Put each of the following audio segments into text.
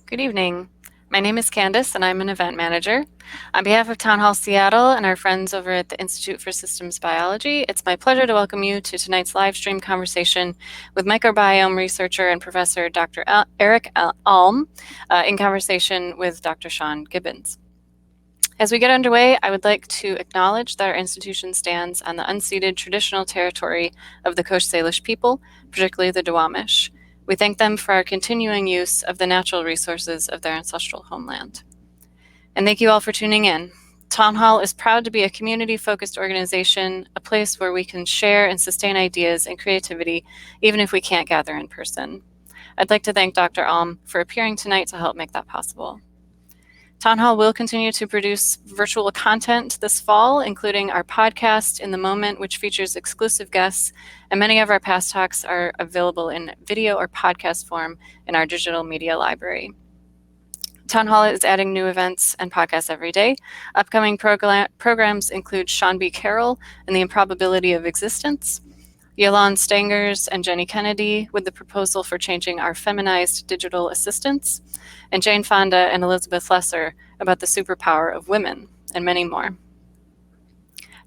Good evening. My name is Candace, and I'm an event manager. On behalf of Town Hall Seattle and our friends over at the Institute for Systems Biology, it's my pleasure to welcome you to tonight's live stream conversation with microbiome researcher and professor Dr. Eric Alm in conversation with Dr. Sean Gibbons. As we get underway, I would like to acknowledge that our institution stands on the unceded traditional territory of the Coast Salish people, particularly the Duwamish. We thank them for our continuing use of the natural resources of their ancestral homeland. And thank you all for tuning in. Town Hall is proud to be a community-focused organization, a place where we can share and sustain ideas and creativity, even if we can't gather in person. I'd like to thank Dr. Alm for appearing tonight to help make that possible. Town Hall will continue to produce virtual content this fall, including our podcast, In the Moment, which features exclusive guests, and many of our past talks are available in video or podcast form in our digital media library. Town Hall is adding new events and podcasts every day. Upcoming programs include Sean B. Carroll and the Improbability of Existence, Yolande Stangers and Jenny Kennedy with the proposal for changing our feminized digital assistants, and Jane Fonda and Elizabeth Lesser about the superpower of women, and many more.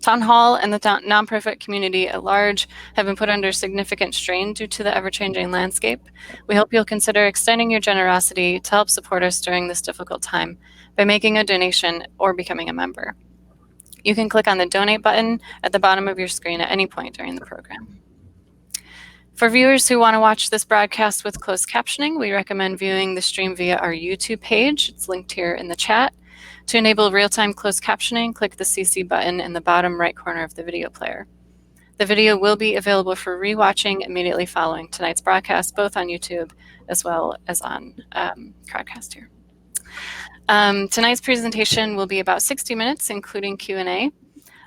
Town Hall and the nonprofit community at large have been put under significant strain due to the ever-changing landscape. We hope you'll consider extending your generosity to help support us during this difficult time by making a donation or becoming a member. You can click on the donate button at the bottom of your screen at any point during the program. For viewers who want to watch this broadcast with closed captioning, we recommend viewing the stream via our YouTube page. It's linked here in the chat. To enable real-time closed captioning, click the CC button in the bottom right corner of the video player. The video will be available for rewatching immediately following tonight's broadcast, both on YouTube as well as on Crowdcast here. Tonight's presentation will be about 60 minutes, including Q&A.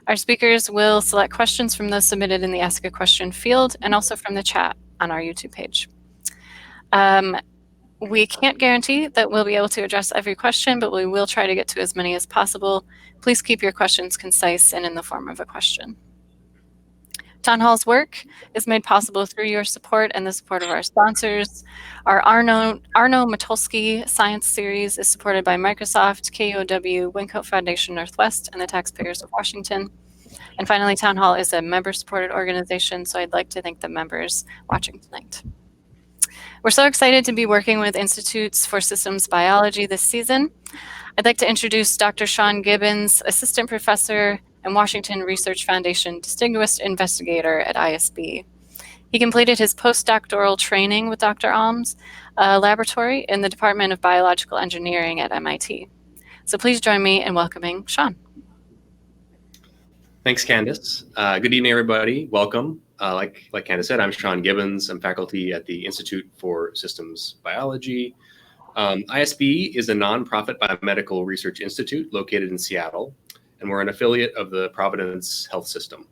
Our speakers will select questions from those submitted in the Ask a Question field and also from the chat on our YouTube page. We can't guarantee that we'll be able to address every question, but we will try to get to as many as possible. Please keep your questions concise and in the form of a question. Town Hall's work is made possible through your support and the support of our sponsors. Our Arno Matulski Science Series is supported by Microsoft, KUOW, Wyncote Foundation Northwest, and the taxpayers of Washington. And finally, Town Hall is a member-supported organization, so I'd like to thank the members watching tonight. We're so excited to be working with Institutes for Systems Biology this season. I'd like to introduce Dr. Sean Gibbons, Assistant Professor and Washington Research Foundation Distinguished Investigator at ISB. He completed his postdoctoral training with Dr. Alm's laboratory in the Department of Biological Engineering at MIT. So please join me in welcoming Sean. Thanks, Candace. Good evening, everybody. Welcome. Like Candace said, I'm Sean Gibbons. I'm faculty at the Institute for Systems Biology. ISB is a nonprofit biomedical research institute located in Seattle, and we're an affiliate of the Providence Health System.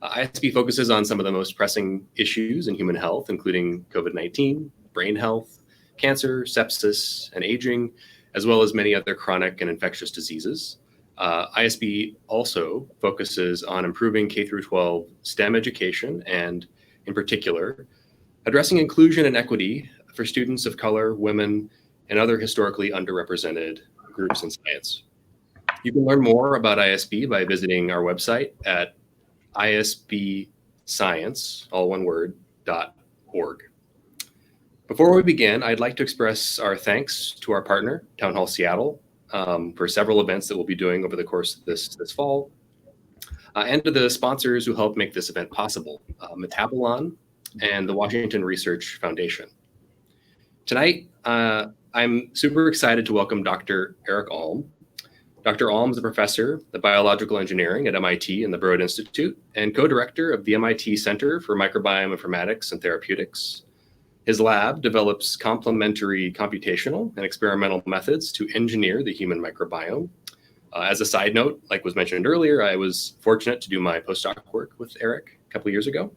ISB focuses on some of the most pressing issues in human health, including COVID-19, brain health, cancer, sepsis, and aging, as well as many other chronic and infectious diseases. ISB also focuses on improving K-12 STEM education and, in particular, addressing inclusion and equity for students of color, women, and other historically underrepresented groups in science. You can learn more about ISB by visiting our website at isbscience, all one word, .org. Before we begin, I'd like to express our thanks to our partner, Town Hall Seattle, for several events that we'll be doing over the course of this fall, and to the sponsors who helped make this event possible, Metabolon and the Washington Research Foundation. Tonight, I'm super excited to welcome Dr. Eric Alm. Dr. Alm is a professor of biological engineering at MIT and the Broad Institute and co-director of the MIT Center for Microbiome Informatics and Therapeutics. His lab develops complementary computational and experimental methods to engineer the human microbiome. As a side note, like was mentioned earlier, I was fortunate to do my postdoc work with Eric a couple of years ago.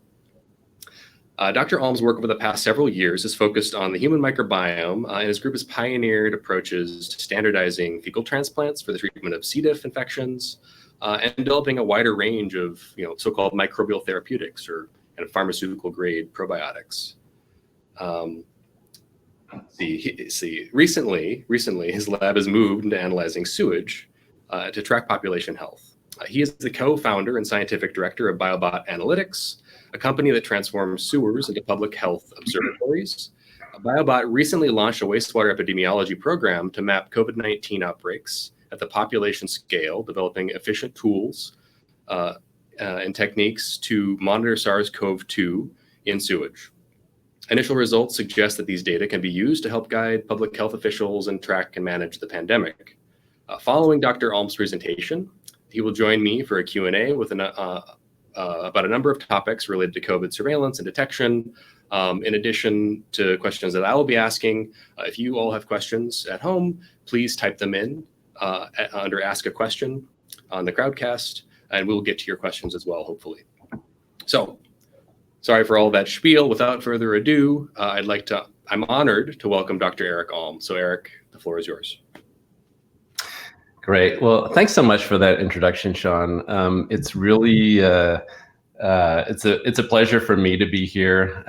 Dr. Alm's work over the past several years is focused on the human microbiome, and his group has pioneered approaches to standardizing fecal transplants for the treatment of C. diff infections, and developing a wider range of so-called microbial therapeutics or pharmaceutical grade probiotics. Recently, his lab has moved into analyzing sewage to track population health. He is the co-founder and scientific director of Biobot Analytics, a company that transforms sewers into public health observatories. Biobot recently launched a wastewater epidemiology program to map COVID-19 outbreaks at the population scale, developing efficient tools and techniques to monitor SARS-CoV-2 in sewage. Initial results suggest that these data can be used to help guide public health officials and track and manage the pandemic. Following Dr. Alm's presentation, he will join me for a Q&A with about a number of topics related to COVID surveillance and detection, in addition to questions that I will be asking. If you all have questions at home, please type them in under Ask a Question on the Crowdcast, and we'll get to your questions as well, hopefully. So, sorry for all that spiel. Without further ado, I'm honored to welcome Dr. Eric Alm. So Eric, the floor is yours. Great. Well, thanks so much for that introduction, Sean. It's really, it's a pleasure for me to be here.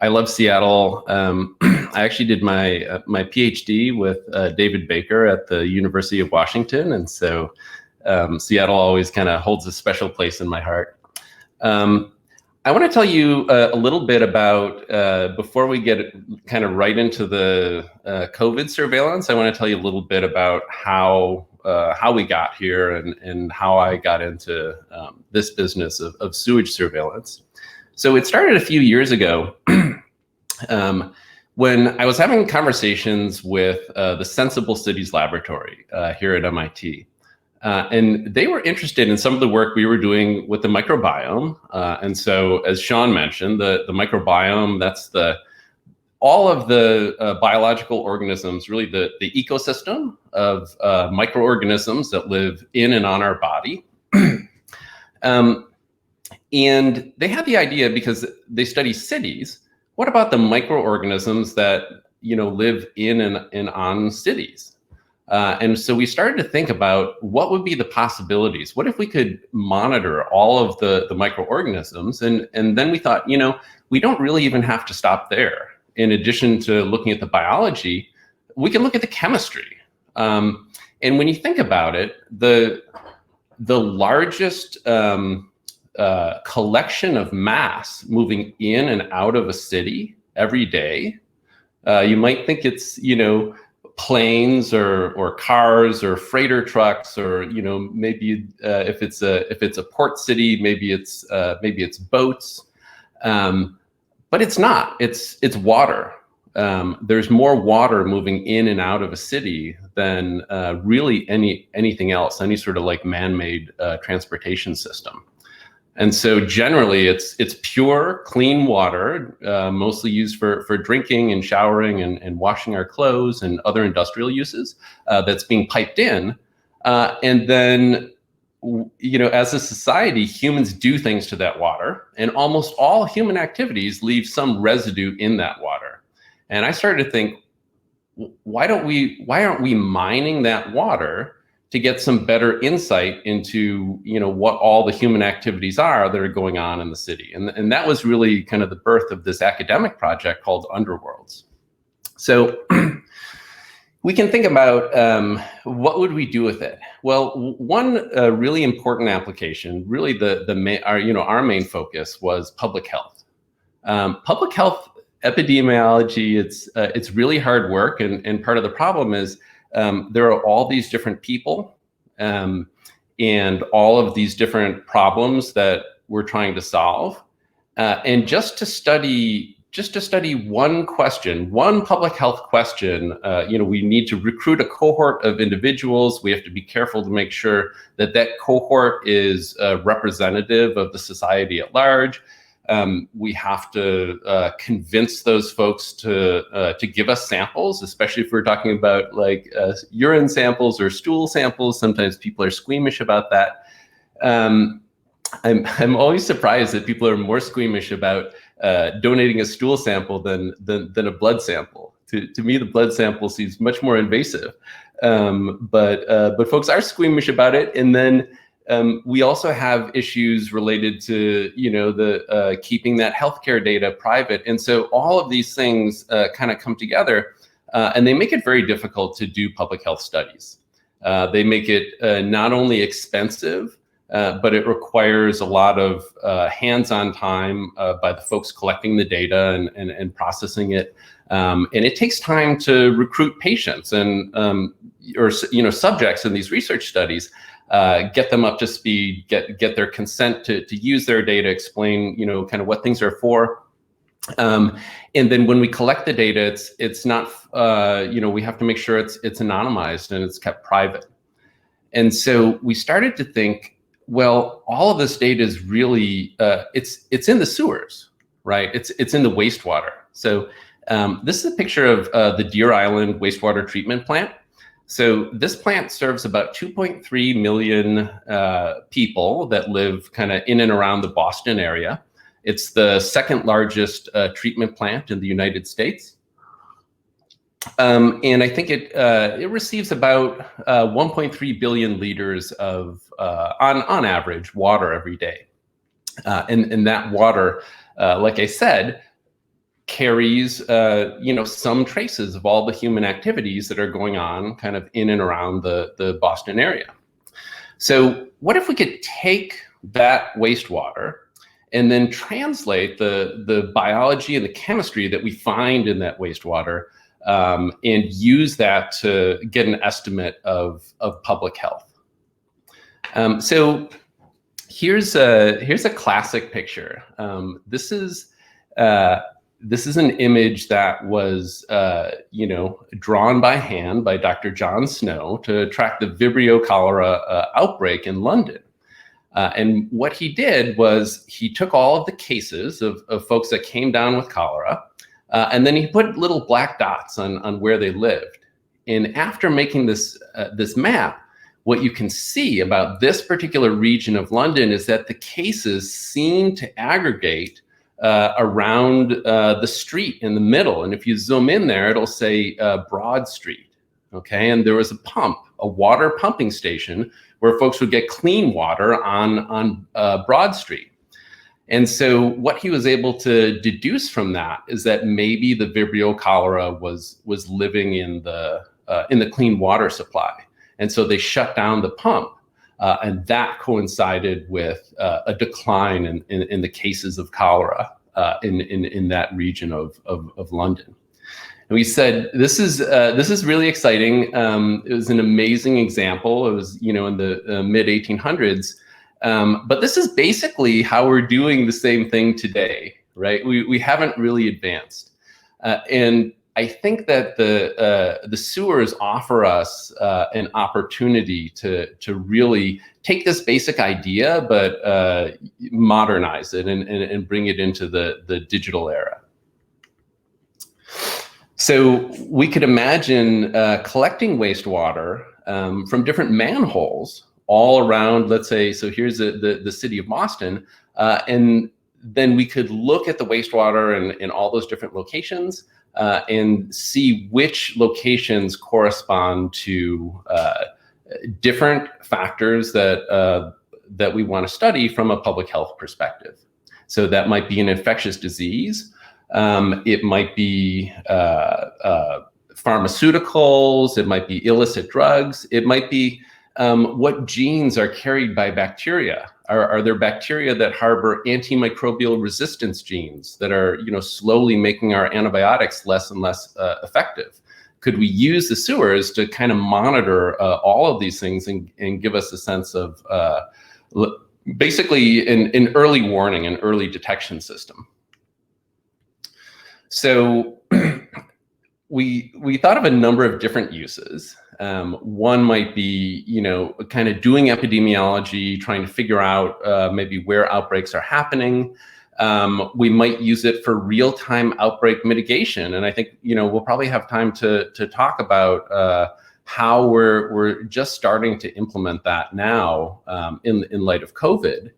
I love Seattle. I actually did my PhD with David Baker at the University of Washington. And so Seattle always kind of holds a special place in my heart. I want to tell you a little bit about, before we get kind of right into the COVID surveillance, I want to tell you a little bit about how we got here and how I got into this business of sewage surveillance. So it started a few years ago when I was having conversations with the Sensible Cities Laboratory here at MIT. And they were interested in some of the work we were doing with the microbiome. And so, as Sean mentioned, the microbiome, that's all of the biological organisms, really the ecosystem of microorganisms that live in and on our body. And they had the idea, because they study cities, what about the microorganisms that live in and on cities? And so we started to think about what would be the possibilities. What if we could monitor all of the microorganisms? And then we thought, we don't really even have to stop there. In addition to looking at the biology, we can look at the chemistry. And when you think about it, the largest collection of mass moving in and out of a city every day, you might think it's, planes or cars or freighter trucks, or maybe if it's a port city, maybe it's boats, but it's not. It's water. There's more water moving in and out of a city than really anything else, any sort of like man-made transportation system. And so generally it's pure, clean water, mostly used for drinking and showering and washing our clothes and other industrial uses, that's being piped in. And then, as a society, humans do things to that water, and almost all human activities leave some residue in that water. And I started to think, why aren't we mining that water to get some better insight into, what all the human activities are that are going on in the city? And that was really kind of the birth of this academic project called Underworlds. So we can think about what would we do with it? Well, one really important application, really our main focus was public health. Public health epidemiology, it's really hard work, and part of the problem is there are all these different people and all of these different problems that we're trying to solve. And just to study one question, one public health question, we need to recruit a cohort of individuals. We have to be careful to make sure that cohort is representative of the society at large. We have to convince those folks to give us samples, especially if we're talking about like urine samples or stool samples. Sometimes people are squeamish about that. I'm always surprised that people are more squeamish about donating a stool sample than a blood sample. To me, the blood sample seems much more invasive. But folks are squeamish about it, and then we also have issues related to, the keeping that healthcare data private. And so all of these things kind of come together, and they make it very difficult to do public health studies. They make it not only expensive, but it requires a lot of hands-on time by the folks collecting the data and processing it. And it takes time to recruit patients and or subjects in these research studies, get them up to speed, get their consent to use their data, explain kind of what things are for. And then when we collect the data, it's not we have to make sure it's anonymized and it's kept private. And so we started to think, well, all of this data is really it's in the sewers, right? It's in the wastewater. So this is a picture of the Deer Island wastewater treatment plant. So this plant serves about 2.3 million people that live kind of in and around the Boston area. It's the second largest treatment plant in the United States. And I think it receives about 1.3 billion liters of, on average, water every day. And that water, like I said, carries some traces of all the human activities that are going on kind of in and around the Boston area. So what if we could take that wastewater and then translate the biology and the chemistry that we find in that wastewater and use that to get an estimate of public health? So here's a classic picture. This is an image that was, drawn by hand by Dr. John Snow to track the Vibrio cholera outbreak in London. And what he did was he took all of the cases of folks that came down with cholera, and then he put little black dots on where they lived. And after making this map, what you can see about this particular region of London is that the cases seem to aggregate around the street in the middle. And if you zoom in there, it'll say Broad Street, okay? And there was a water pumping station where folks would get clean water on Broad Street. And so what he was able to deduce from that is that maybe the Vibrio cholera was living in the clean water supply. And so they shut down the pump. And that coincided with a decline in the cases of cholera in that region of London. And we said, this is really exciting. It was an amazing example. It was in the mid 1800s. But this is basically how we're doing the same thing today, right? We haven't really advanced. And I think that the sewers offer us an opportunity to really take this basic idea, but modernize it and bring it into the digital era. So we could imagine collecting wastewater from different manholes all around, let's say, so here's the city of Boston, and then we could look at the wastewater in all those different locations and see which locations correspond to different factors that we want to study from a public health perspective. So that might be an infectious disease. It might be pharmaceuticals. It might be illicit drugs. It might be what genes are carried by bacteria. Are there bacteria that harbor antimicrobial resistance genes that are slowly making our antibiotics less and less effective? Could we use the sewers to kind of monitor all of these things and give us a sense of basically an early warning, an early detection system? So we thought of a number of different uses. One might be, kind of doing epidemiology, trying to figure out maybe where outbreaks are happening. We might use it for real-time outbreak mitigation. And I think, we'll probably have time to talk about how we're just starting to implement that now in light of COVID.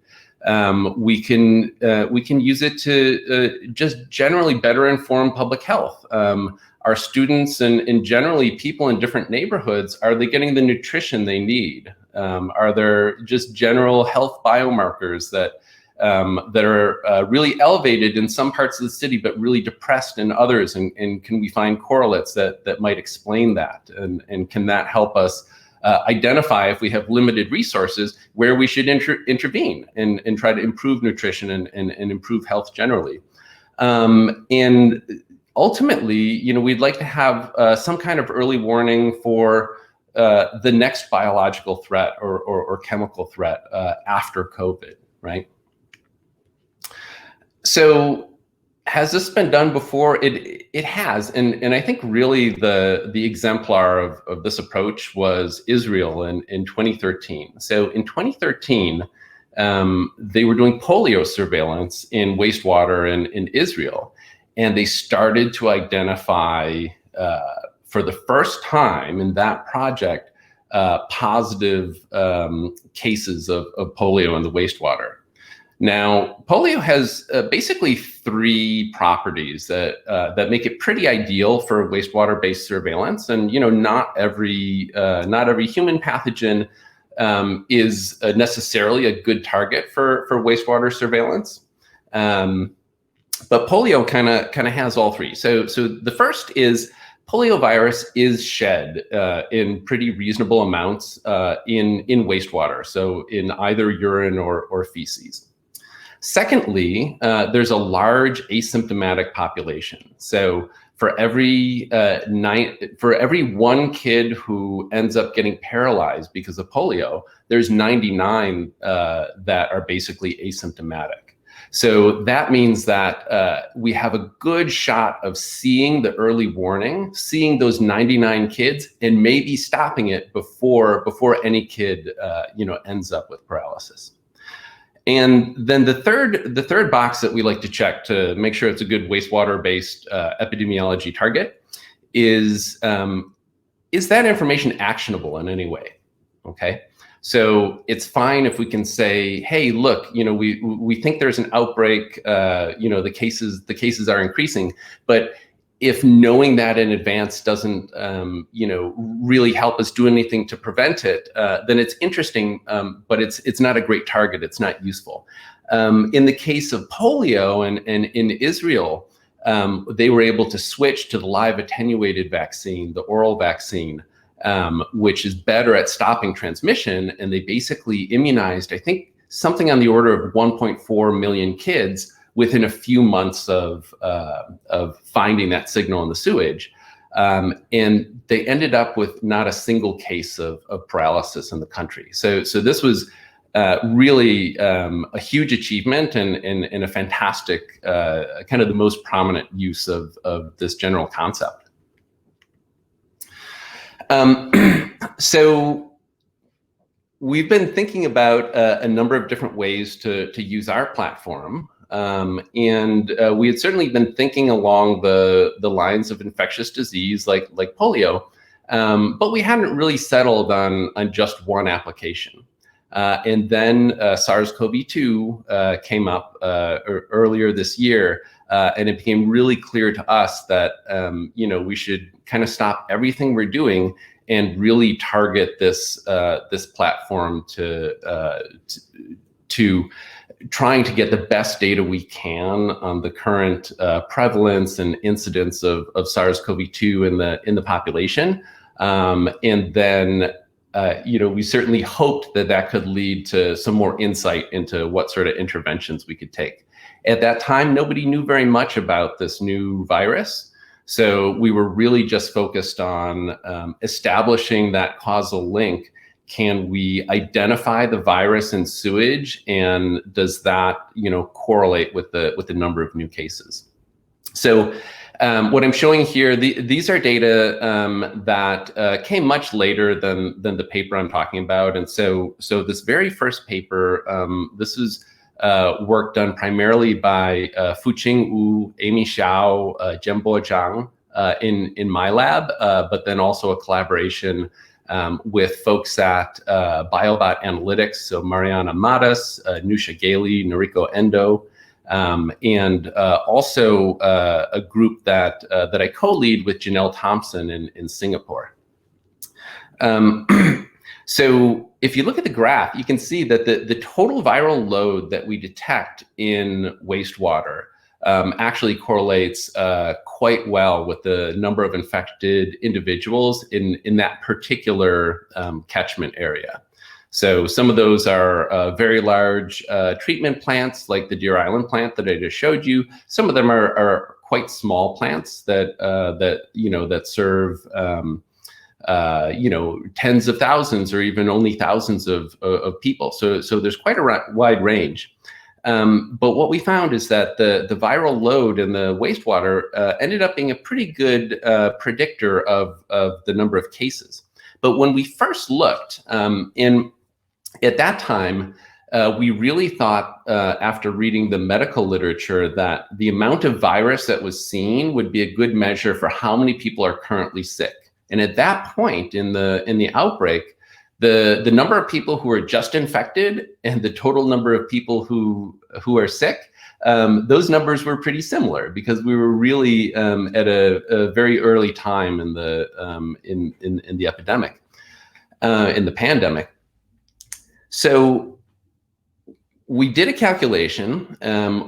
We can use it to just generally better inform public health. Our students and generally people in different neighborhoods, are they getting the nutrition they need? Are there just general health biomarkers that are really elevated in some parts of the city, but really depressed in others? And can we find correlates that might explain that? And can that help us identify, if we have limited resources, where we should intervene and try to improve nutrition and improve health generally? And ultimately, we'd like to have some kind of early warning for the next biological threat or chemical threat after COVID, right? So has this been done before? It has, and I think really the exemplar of this approach was Israel in 2013. So in 2013, they were doing polio surveillance in wastewater in Israel, and they started to identify for the first time in that project positive cases of polio in the wastewater. Now, polio has basically three properties that make it pretty ideal for wastewater-based surveillance. And not every human pathogen is necessarily a good target for wastewater surveillance. But polio kind of has all three. So the first is poliovirus is shed in pretty reasonable amounts in wastewater, so in either urine or feces. Secondly, there's a large asymptomatic population. So for every one kid who ends up getting paralyzed because of polio, there's 99 that are basically asymptomatic. So that means that we have a good shot of seeing the early warning, seeing those 99 kids, and maybe stopping it before any kid ends up with paralysis. And then the third box that we like to check to make sure it's a good wastewater-based epidemiology target is that information actionable in any way? Okay, so it's fine if we can say, hey, look, we think there's an outbreak, the cases are increasing, but if knowing that in advance doesn't, really help us do anything to prevent it, then it's interesting, but it's not a great target. It's not useful. In the case of polio and in Israel, they were able to switch to the live attenuated vaccine, the oral vaccine, which is better at stopping transmission. And they basically immunized, I think, something on the order of 1.4 million kids within a few months of finding that signal in the sewage. And they ended up with not a single case of paralysis in the country. So this was really a huge achievement and a fantastic, kind of the most prominent use of this general concept. So we've been thinking about a number of different ways to use our platform. And we had certainly been thinking along the lines of infectious disease like polio, but we hadn't really settled on just one application. And then SARS-CoV-2 came up earlier this year, and it became really clear to us that we should kind of stop everything we're doing and really target this platform to trying to get the best data we can on the current prevalence and incidence of SARS-CoV-2 in the population, and then we certainly hoped that could lead to some more insight into what sort of interventions we could take. At that time, nobody knew very much about this new virus, so we were really just focused on establishing that causal link. Can we identify the virus in sewage, and does that correlate with the number of new cases? So what I'm showing here, these are data that came much later than the paper I'm talking about. And so this very first paper, this is work done primarily by Fuqing Wu, Amy Xiao, Jianbo Zhang in my lab, but then also a collaboration with folks at Biobot Analytics, so Mariana Matas, Nusha Gailey, Noriko Endo, and also a group that I co-lead with Janelle Thompson in Singapore. So if you look at the graph, you can see that the total viral load that we detect in wastewater actually correlates quite well with the number of infected individuals in that particular catchment area. So some of those are very large treatment plants, like the Deer Island plant that I just showed you. Some of them are quite small plants that that serve tens of thousands or even only thousands of people. So there's quite a wide range. But what we found is that the viral load in the wastewater ended up being a pretty good predictor of the number of cases. But when we first looked, at that time, we really thought, after reading the medical literature, that the amount of virus that was seen would be a good measure for how many people are currently sick. And at that point in the outbreak, the number of people who are just infected and the total number of people who are sick, those numbers were pretty similar, because we were really at a very early time in the epidemic, in the pandemic. So we did a calculation.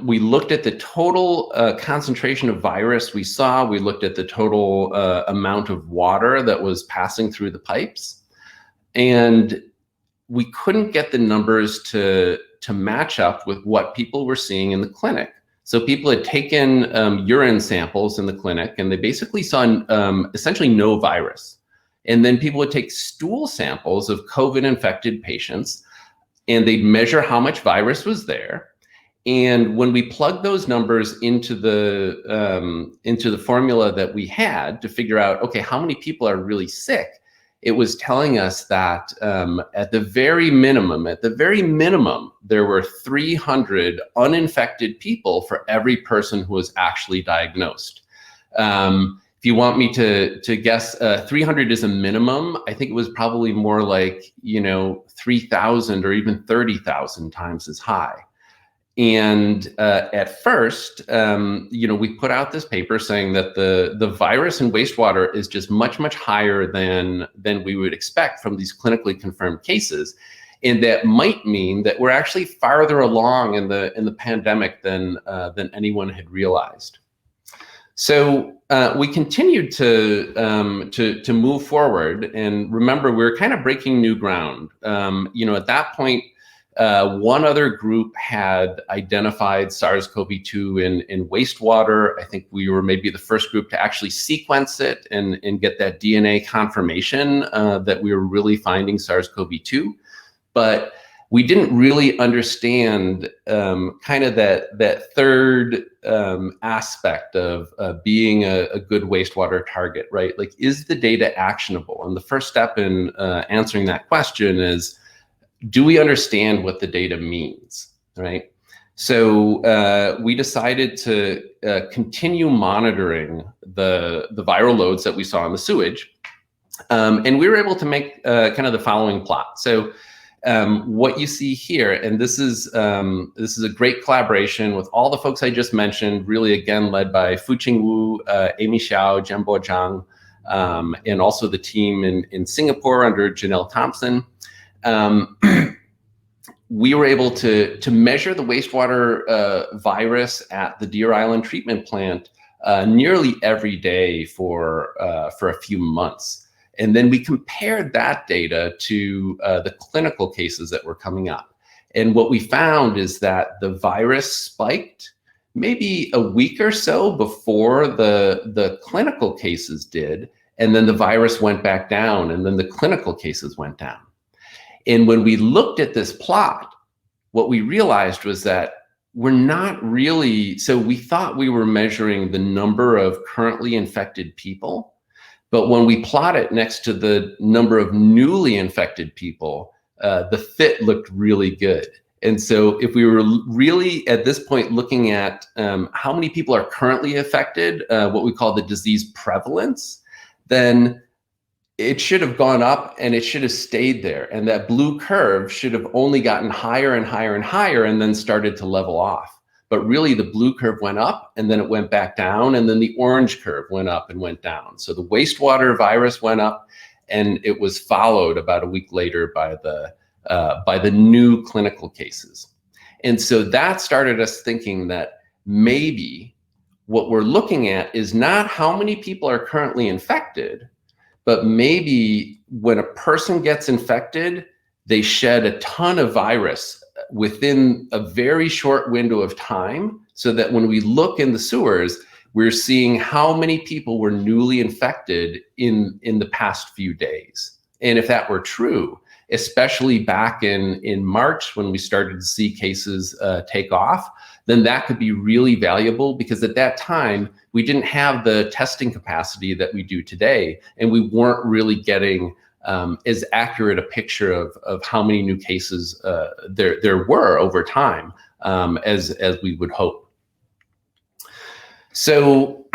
We looked at the total concentration of virus we saw. We looked at the total amount of water that was passing through the pipes. And we couldn't get the numbers to match up with what people were seeing in the clinic. So people had taken urine samples in the clinic, and they basically saw essentially no virus. And then people would take stool samples of COVID-infected patients, and they'd measure how much virus was there. And when we plugged those numbers into the formula that we had to figure out, okay, how many people are really sick, it was telling us that at the very minimum, there were 300 uninfected people for every person who was actually diagnosed. If you want me to guess, 300 is a minimum. I think it was probably more like 3,000 or even 30,000 times as high. And at first, we put out this paper saying that the virus in wastewater is just much higher than we would expect from these clinically confirmed cases, and that might mean that we're actually farther along in the pandemic than anyone had realized. So we continued to move forward, and remember, we were kind of breaking new ground. At that point, one other group had identified SARS-CoV-2 in wastewater. I think we were maybe the first group to actually sequence it and get that DNA confirmation that we were really finding SARS-CoV-2. But we didn't really understand kind of that third aspect of being a good wastewater target, right? Like, is the data actionable? And the first step in answering that question is, do we understand what the data means, right? So we decided to continue monitoring the viral loads that we saw in the sewage. And we were able to make kind of the following plot. So what you see here, and this is a great collaboration with all the folks I just mentioned, really again led by Fuqing Wu, Amy Xiao, Jianbo Zhang, and also the team in Singapore under Janelle Thompson. We were able to measure the wastewater virus at the Deer Island treatment plant nearly every day for a few months. And then we compared that data to the clinical cases that were coming up. And what we found is that the virus spiked maybe a week or so before the clinical cases did, and then the virus went back down, and then the clinical cases went down. And when we looked at this plot, what we realized was that we're not really, so we thought we were measuring the number of currently infected people, but when we plot it next to the number of newly infected people, the fit looked really good. And so if we were really at this point looking at how many people are currently affected, what we call the disease prevalence, then it should have gone up and it should have stayed there. And that blue curve should have only gotten higher and higher and higher and then started to level off. But really the blue curve went up and then it went back down, and then the orange curve went up and went down. So the wastewater virus went up and it was followed about a week later by the new clinical cases. And so that started us thinking that maybe what we're looking at is not how many people are currently infected, but maybe when a person gets infected, they shed a ton of virus within a very short window of time, so that when we look in the sewers, we're seeing how many people were newly infected in the past few days. And if that were true, especially back in March when we started to see cases take off, then that could be really valuable, because at that time, we didn't have the testing capacity that we do today, and we weren't really getting as accurate a picture of how many new cases there were over time as we would hope. So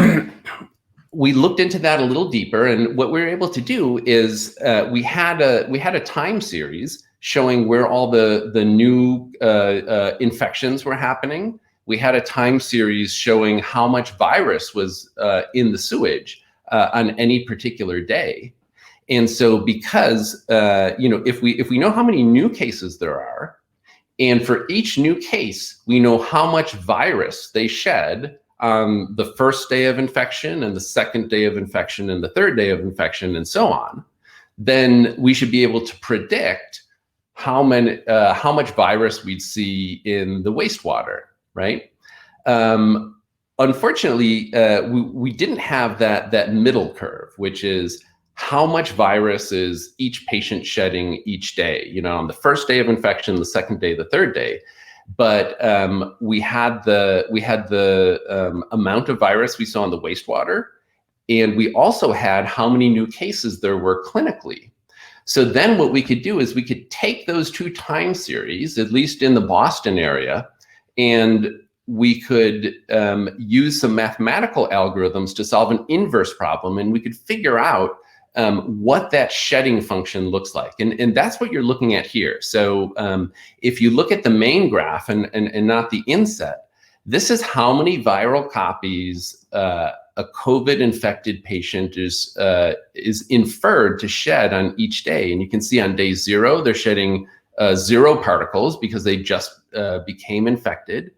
we looked into that a little deeper, and what we were able to do is we had a time series showing where all the new infections were happening. We had a time series showing how much virus was in the sewage on any particular day. And so because if we know how many new cases there are, and for each new case, we know how much virus they shed on the first day of infection and the second day of infection and the third day of infection and so on, then we should be able to predict how much virus we'd see in the wastewater, right? Unfortunately, we didn't have that middle curve, which is how much virus is each patient shedding each day, on the first day of infection, the second day, the third day. But we had the amount of virus we saw in the wastewater, and we also had how many new cases there were clinically. So then what we could do is we could take those two time series, at least in the Boston area, and we could use some mathematical algorithms to solve an inverse problem, and we could figure out what that shedding function looks like. And that's what you're looking at here. So if you look at the main graph and not the inset, this is how many viral copies a COVID-infected patient is inferred to shed on each day. And you can see on day 0, they're shedding 0 particles because they just became infected.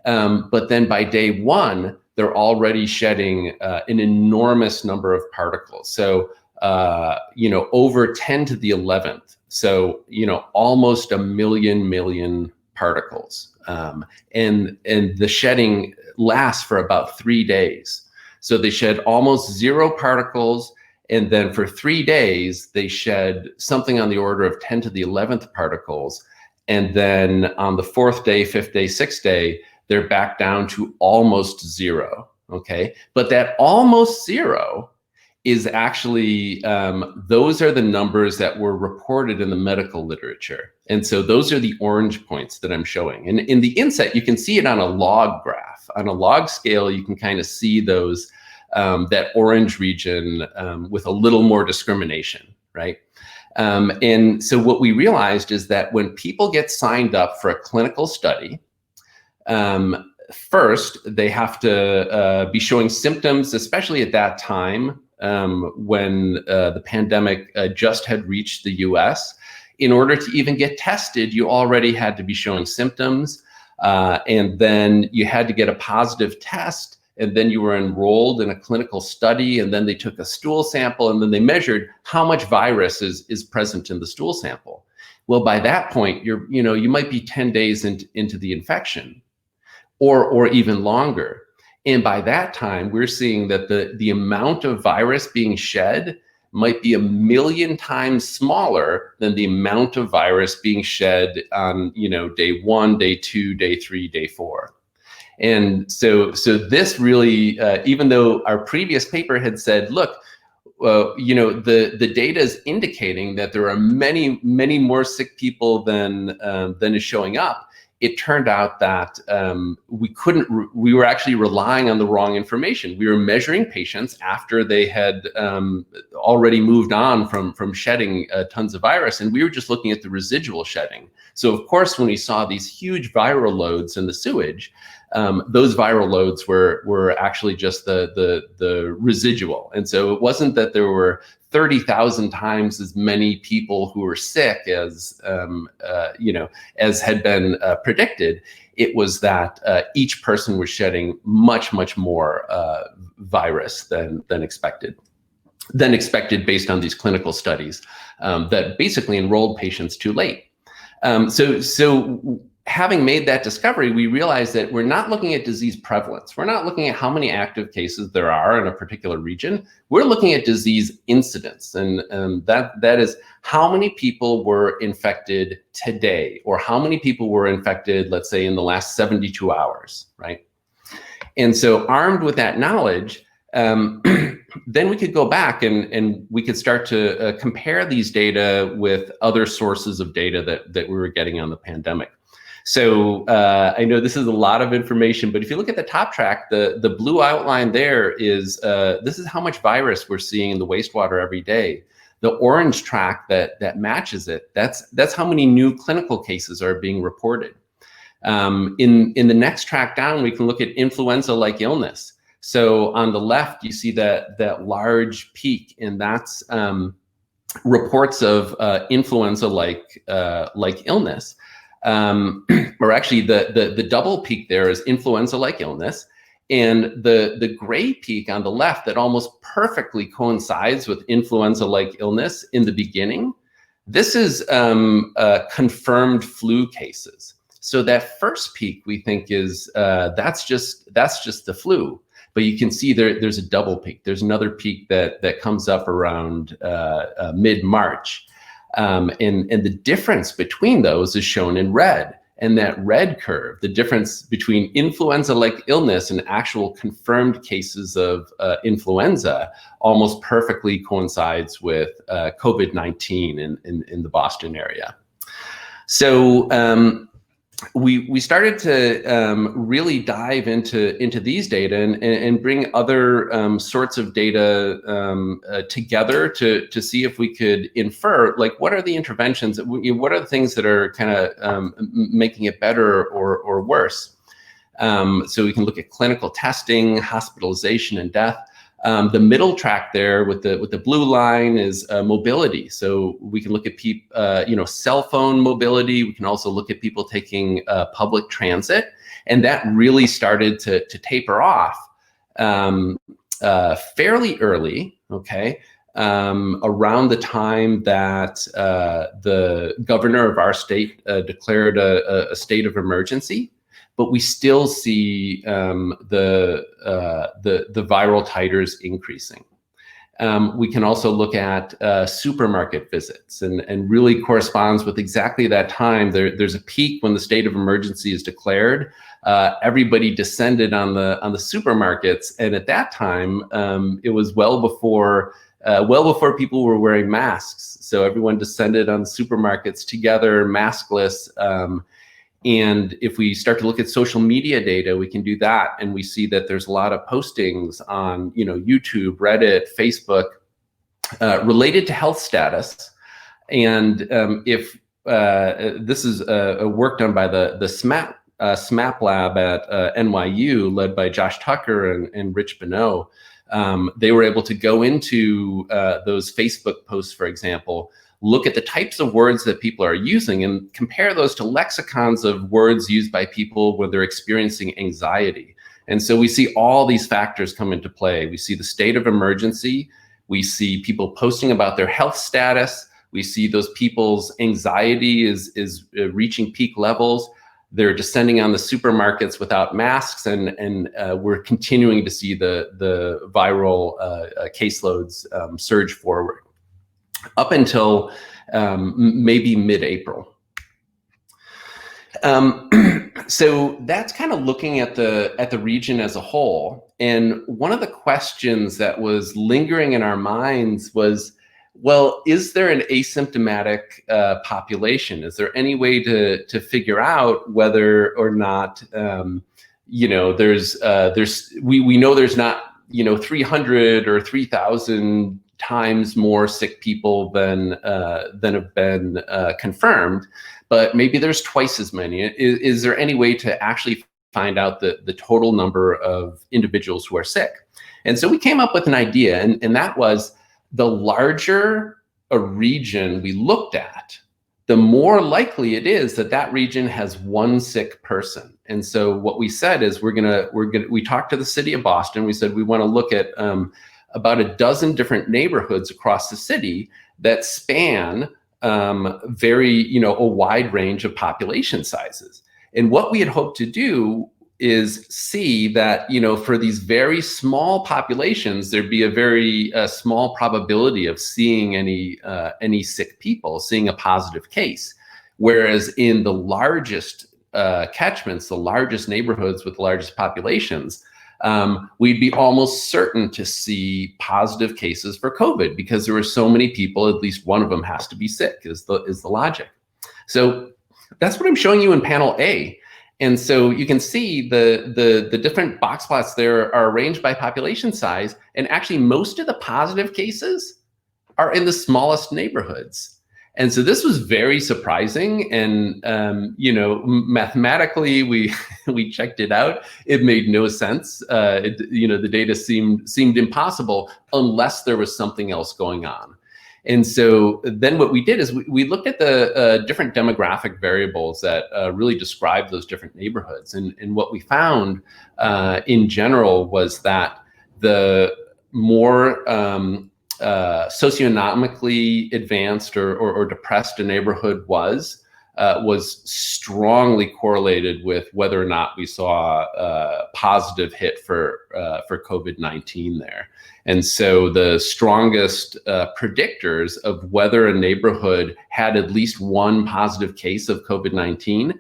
But then by day 1, they're already shedding an enormous number of particles. So over 10 to the 11th. So, almost a million particles. And the shedding lasts for about 3 days. So they shed almost 0 particles. And then for 3 days, they shed something on the order of 10 to the 11th particles. And then on the 4th day, 5th day, 6th day, they're back down to almost 0. Okay. But that almost 0 is actually, those are the numbers that were reported in the medical literature. And so those are the orange points that I'm showing. And in the inset, you can see it on a log graph. On a log scale, you can kind of see those, that orange region with a little more discrimination, right? And so what we realized is that when people get signed up for a clinical study, first, they have to be showing symptoms, especially at that time, when the pandemic just had reached the US. In order to even get tested, you already had to be showing symptoms, and then you had to get a positive test, and then you were enrolled in a clinical study, and then they took a stool sample, and then they measured how much virus is present in the stool sample. Well, by that point, you might be 10 days into the infection, or even longer. And by that time, we're seeing that the amount of virus being shed might be 1 million times smaller than the amount of virus being shed on, day 1, day 2, day 3, day 4. And so this really, even though our previous paper had said, look, the data is indicating that there are many more sick people than is showing up, it turned out that we were actually relying on the wrong information. We were measuring patients after they had already moved on from shedding tons of virus, and we were just looking at the residual shedding. So of course, when we saw these huge viral loads in the sewage, those viral loads were actually just the residual. And so it wasn't that there were 30,000 times as many people who were sick as as had been predicted. It was that each person was shedding much more virus than expected based on these clinical studies that basically enrolled patients too late. So having made that discovery, we realized that we're not looking at disease prevalence. We're not looking at how many active cases there are in a particular region. We're looking at disease incidence, and that is how many people were infected today, or how many people were infected, let's say, in the last 72 hours, right? And so armed with that knowledge, then we could go back and we could start to compare these data with other sources of data that we were getting on the pandemic. So I know this is a lot of information, but if you look at the top track, the blue outline there is, this is how much virus we're seeing in the wastewater every day. The orange track that matches it, that's how many new clinical cases are being reported. In the next track down, we can look at influenza-like illness. So on the left, you see that large peak, and that's reports of influenza-like illness. Or actually the double peak there is influenza-like illness, and the gray peak on the left that almost perfectly coincides with influenza-like illness in the beginning. This is confirmed flu cases. So that first peak we think is that's just the flu, but you can see there's a double peak. There's another peak that comes up around mid-March. And the difference between those is shown in red. And that red curve, the difference between influenza-like illness and actual confirmed cases of influenza, almost perfectly coincides with COVID-19 in the Boston area. So we started to really dive into these data and bring other sorts of data together to see if we could infer, like, what are the interventions, what are the things that are kind of making it better or worse. So we can look at clinical testing, hospitalization, and death. The middle track there with the blue line is mobility. So we can look at cell phone mobility. We can also look at people taking public transit, and that really started to taper off fairly early. Okay, around the time that the governor of our state declared a state of emergency. But we still see the viral titers increasing. We can also look at supermarket visits, and really corresponds with exactly that time. There's a peak when the state of emergency is declared. Everybody descended on the supermarkets, and at that time, it was well before people were wearing masks. So everyone descended on the supermarkets together, maskless. And if we start to look at social media data, we can do that, and we see that there's a lot of postings on, YouTube, Reddit, Facebook, related to health status. And if this is a work done by the SMAP lab at NYU, led by Josh Tucker and Rich Bonneau, they were able to go into those Facebook posts, for example, look at the types of words that people are using and compare those to lexicons of words used by people when they're experiencing anxiety. And so we see all these factors come into play. We see the state of emergency. We see people posting about their health status. We see those people's anxiety is reaching peak levels. They're descending on the supermarkets without masks, and we're continuing to see the viral caseloads surge forward up until maybe mid-April. So that's kind of looking at the region as a whole. And one of the questions that was lingering in our minds was, well, is there an asymptomatic population? Is there any way to figure out whether or not we know there's not 300 or 3,000 times more sick people than have been confirmed, but maybe there's twice as many. Is there any way to actually find out the total number of individuals who are sick. And so we came up with an idea, and that was, the larger a region we looked at, the more likely it is that that region has one sick person. And so what we said is we talked to the city of Boston. We said we want to look at about a dozen different neighborhoods across the city that span a wide range of population sizes. And what we had hoped to do is see that, for these very small populations, there'd be a very small probability of seeing any sick people, seeing a positive case. Whereas in the largest catchments, the largest neighborhoods with the largest populations, we'd be almost certain to see positive cases for COVID, because there were so many people, at least one of them has to be sick, is the logic. So that's what I'm showing you in panel A. And so you can see the different box plots there are arranged by population size, and actually most of the positive cases are in the smallest neighborhoods. And so this was very surprising, and mathematically we checked it out. It made no sense. The data seemed impossible unless there was something else going on. And so then what we did is we looked at the different demographic variables that really describe those different neighborhoods. And what we found in general was that the more socioeconomically advanced or depressed a neighborhood was strongly correlated with whether or not we saw a positive hit for COVID-19 there. And so the strongest predictors of whether a neighborhood had at least one positive case of COVID-19,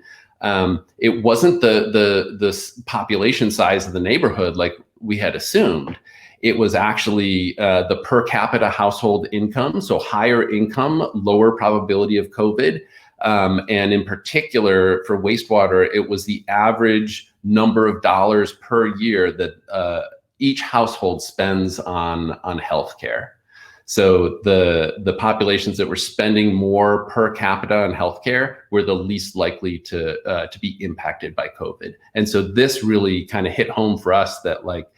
it wasn't the population size of the neighborhood like we had assumed. It was actually the per capita household income. So higher income, lower probability of COVID. And in particular for wastewater, it was the average number of dollars per year that each household spends on healthcare. So the populations that were spending more per capita on healthcare were the least likely to be impacted by COVID. And so this really kind of hit home for us that, like,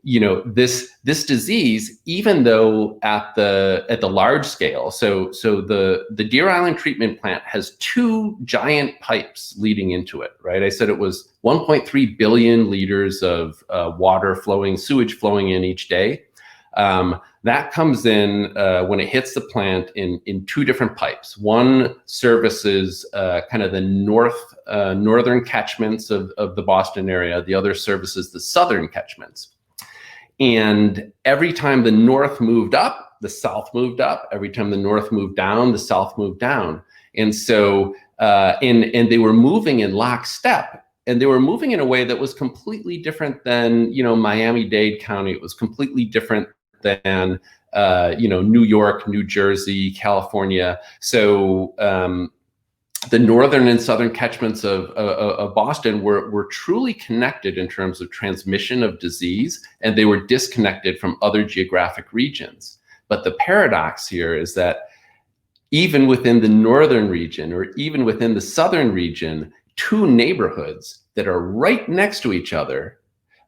this disease, even though at the large scale, so the Deer Island treatment plant has two giant pipes leading into it, right? I said it was 1.3 billion liters of sewage flowing in each day. That comes in when it hits the plant in two different pipes. One services kind of the northern catchments of the Boston area. The other services the southern catchments. And every time the north moved up, the south moved up. Every time the north moved down, the south moved down. And so, and they were moving in lockstep, and they were moving in a way that was completely different than, Miami-Dade County. It was completely different than, New York, New Jersey, California. So, the northern and southern catchments of Boston were truly connected in terms of transmission of disease, and they were disconnected from other geographic regions. But the paradox here is that even within the northern region, or even within the southern region, two neighborhoods that are right next to each other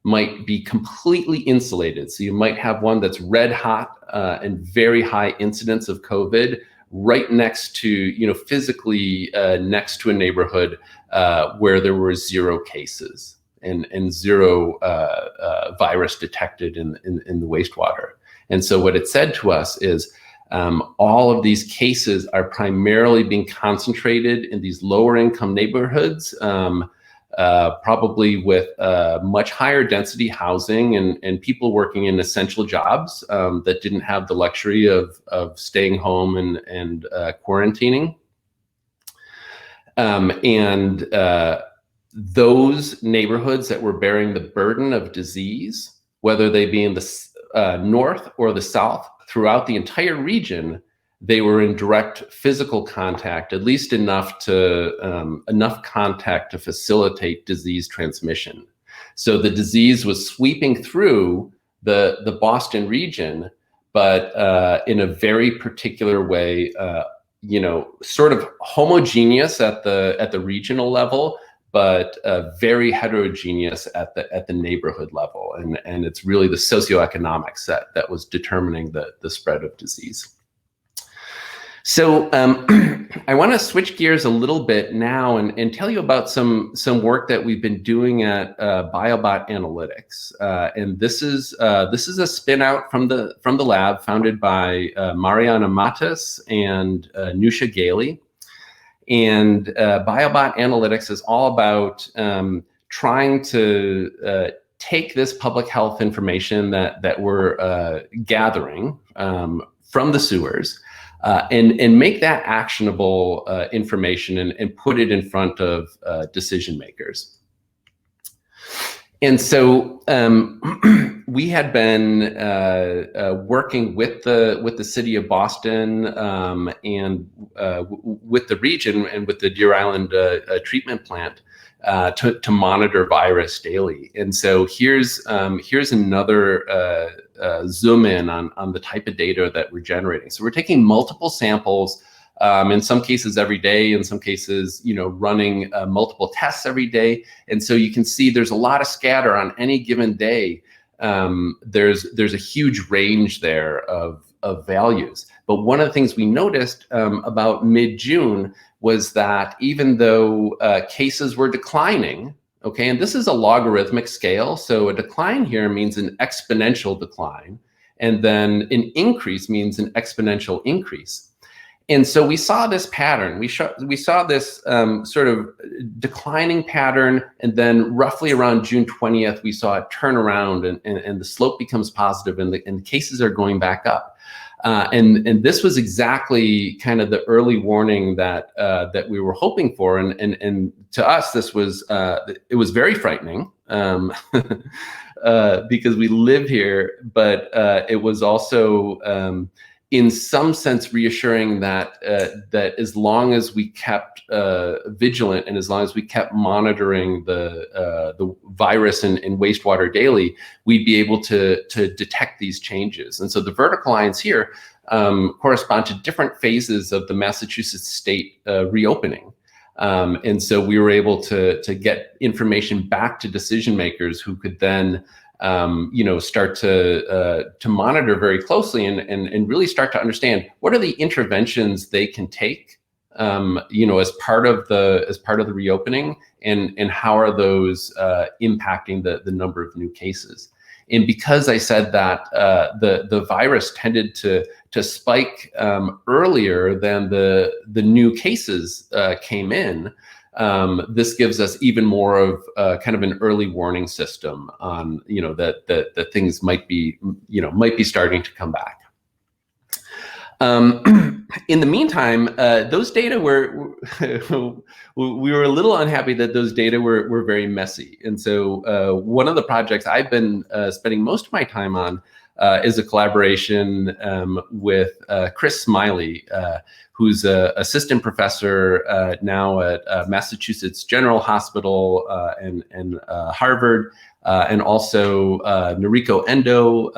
might be completely insulated. So you might have one that's red hot and very high incidence of COVID, right next to, physically next to a neighborhood where there were zero cases and zero virus detected in the wastewater. And so what it said to us is all of these cases are primarily being concentrated in these lower income neighborhoods, probably with much higher density housing and people working in essential jobs that didn't have the luxury of staying home and quarantining. Those neighborhoods that were bearing the burden of disease, whether they be in the north or the south, throughout the entire region, they were in direct physical contact, at least enough contact to facilitate disease transmission. So the disease was sweeping through the Boston region, but in a very particular way, sort of homogeneous at the regional level, but very heterogeneous at the neighborhood level, and it's really the socioeconomics that was determining the spread of disease. So I want to switch gears a little bit now and tell you about some work that we've been doing at Biobot Analytics, and this is a spin out from the lab founded by Mariana Matas and Nusha Gailey. And Biobot Analytics is all about trying to take this public health information that we're gathering from the sewers and make that actionable information and put it in front of decision makers. And so we had been working with the city of Boston and with the region and with the Deer Island treatment plant to monitor virus daily. And so here's another zoom in on the type of data that we're generating. So we're taking multiple samples, in some cases every day, in some cases, running multiple tests every day. And so you can see there's a lot of scatter on any given day. There's a huge range there of values. But one of the things we noticed about mid-June was that even though cases were declining, okay, and this is a logarithmic scale, so a decline here means an exponential decline, and then an increase means an exponential increase. And so we saw this pattern. We saw this sort of declining pattern, and then roughly around June 20th, we saw it turn around, and the slope becomes positive, and the cases are going back up. And this was exactly kind of the early warning that we were hoping for, and to us this was it was very frightening because we live here, but it was also in some sense reassuring that that as long as we kept vigilant and as long as we kept monitoring the virus in wastewater daily, we'd be able to detect these changes. And so the vertical lines here correspond to different phases of the Massachusetts state reopening. And so we were able to get information back to decision makers who could then start to monitor very closely and really start to understand what are the interventions they can take, as part of the reopening, and how are those impacting the number of new cases. And because I said that the virus tended to spike earlier than the new cases came in, this gives us even more of kind of an early warning system on that things might be starting to come back. In the meantime, those data were we were a little unhappy that those data were very messy. And so one of the projects I've been spending most of my time on is a collaboration with Chris Smiley, who's an assistant professor now at Massachusetts General Hospital and Harvard, and also Noriko Endo,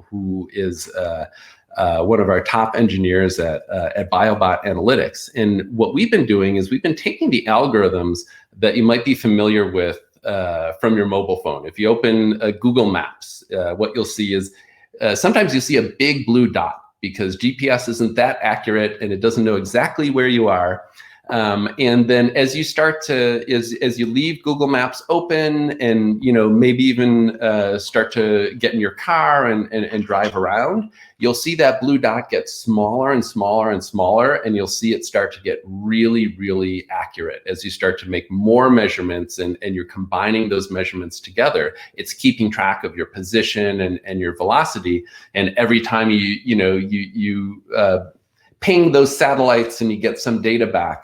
who is one of our top engineers at Biobot Analytics. And what we've been doing is we've been taking the algorithms that you might be familiar with from your mobile phone. If you open Google Maps, what you'll see is sometimes you see a big blue dot because GPS isn't that accurate and it doesn't know exactly where you are. And then as you start to, as you leave Google Maps open and, maybe even start to get in your car and drive around, you'll see that blue dot get smaller and smaller and smaller, and you'll see it start to get really, really accurate. As you start to make more measurements and you're combining those measurements together, it's keeping track of your position and your velocity. And every time you ping those satellites and you get some data back,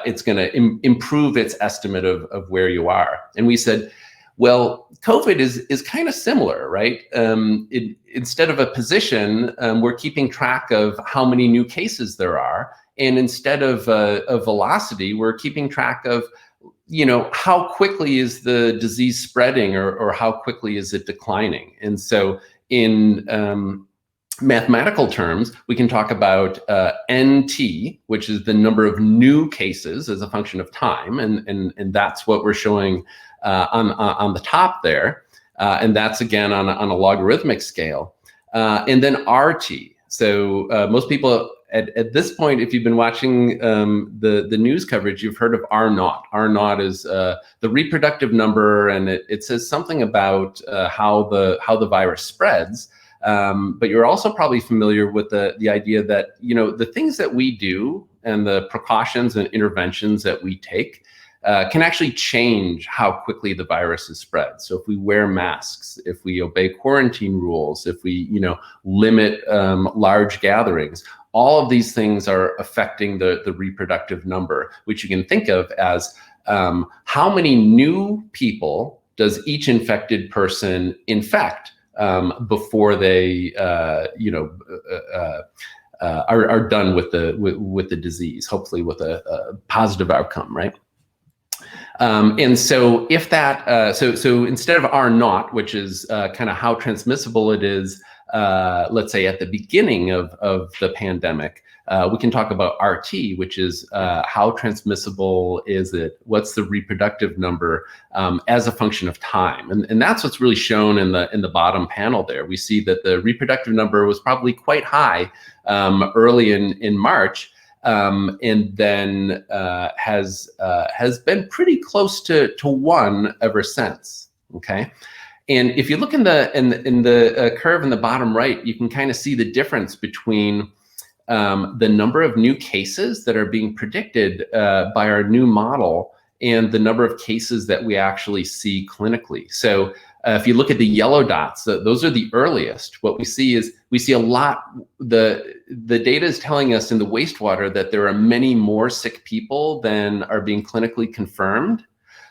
it's going to improve its estimate of where you are. And we said, well, COVID is kind of similar, right? Instead of a position, we're keeping track of how many new cases there are. And instead of a velocity, we're keeping track of, how quickly is the disease spreading or how quickly is it declining? And so in mathematical terms, we can talk about NT, which is the number of new cases as a function of time, and that's what we're showing on the top there, and that's again on a logarithmic scale, and then RT. So most people at this point, if you've been watching the news coverage, you've heard of R naught. R naught is the reproductive number, and it says something about how the virus spreads. But you're also probably familiar with the idea that, you know, the things that we do and the precautions and interventions that we take can actually change how quickly the virus is spread. So if we wear masks, if we obey quarantine rules, if we, you know, limit large gatherings, all of these things are affecting the reproductive number, which you can think of as how many new people does each infected person infect before they, are done with the disease, hopefully with a positive outcome, right? And so if that, so instead of R naught, which is kind of how transmissible it is, let's say at the beginning of the pandemic, we can talk about RT, which is how transmissible is it? What's the reproductive number as a function of time? And that's what's really shown in the bottom panel there. We see that the reproductive number was probably quite high early in March, and then has been pretty close to 1 ever since. Okay. And if you look in the curve in the bottom right, you can kind of see the difference between the number of new cases that are being predicted by our new model and the number of cases that we actually see clinically. So if you look at the yellow dots, those are the earliest. What we see is a lot, the data is telling us in the wastewater that there are many more sick people than are being clinically confirmed.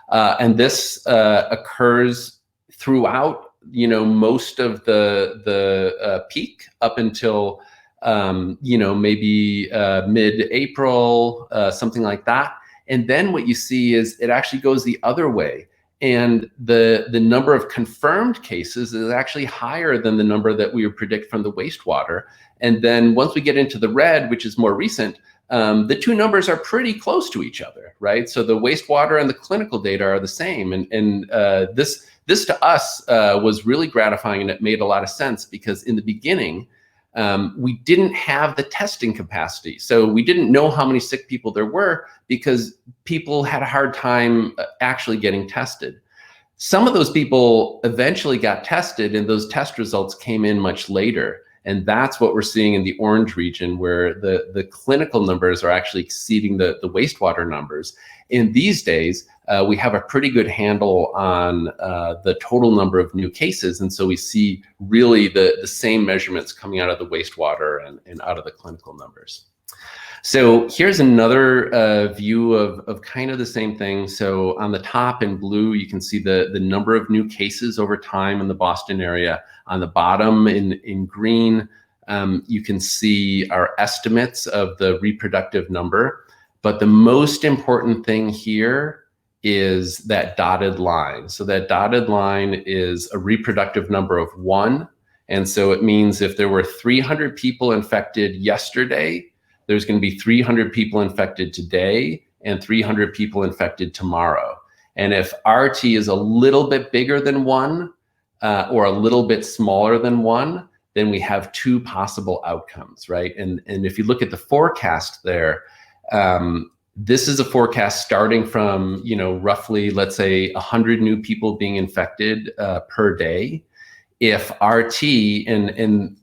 And this occurs throughout, you know, most of the peak up until, maybe mid-April, something like that. And then what you see is it actually goes the other way. And the number of confirmed cases is actually higher than the number that we would predict from the wastewater. And then once we get into the red, which is more recent, the two numbers are pretty close to each other, right? So the wastewater and the clinical data are the same. And this to us was really gratifying, and it made a lot of sense because in the beginning, we didn't have the testing capacity. So we didn't know how many sick people there were because people had a hard time actually getting tested. Some of those people eventually got tested, and those test results came in much later. And that's what we're seeing in the orange region, where the clinical numbers are actually exceeding the wastewater numbers. In these days, we have a pretty good handle on the total number of new cases. And so we see really the same measurements coming out of the wastewater and out of the clinical numbers. So here's another view of kind of the same thing. So on the top in blue, you can see the number of new cases over time in the Boston area. On the bottom in green, you can see our estimates of the reproductive number. But the most important thing here is that dotted line. So that dotted line is a reproductive number of 1. And so it means if there were 300 people infected yesterday, there's going to be 300 people infected today and 300 people infected tomorrow. And if RT is a little bit bigger than 1 or a little bit smaller than 1, then we have 2 possible outcomes, right? And if you look at the forecast there, this is a forecast starting from, roughly, let's say 100 new people being infected per day. If RT and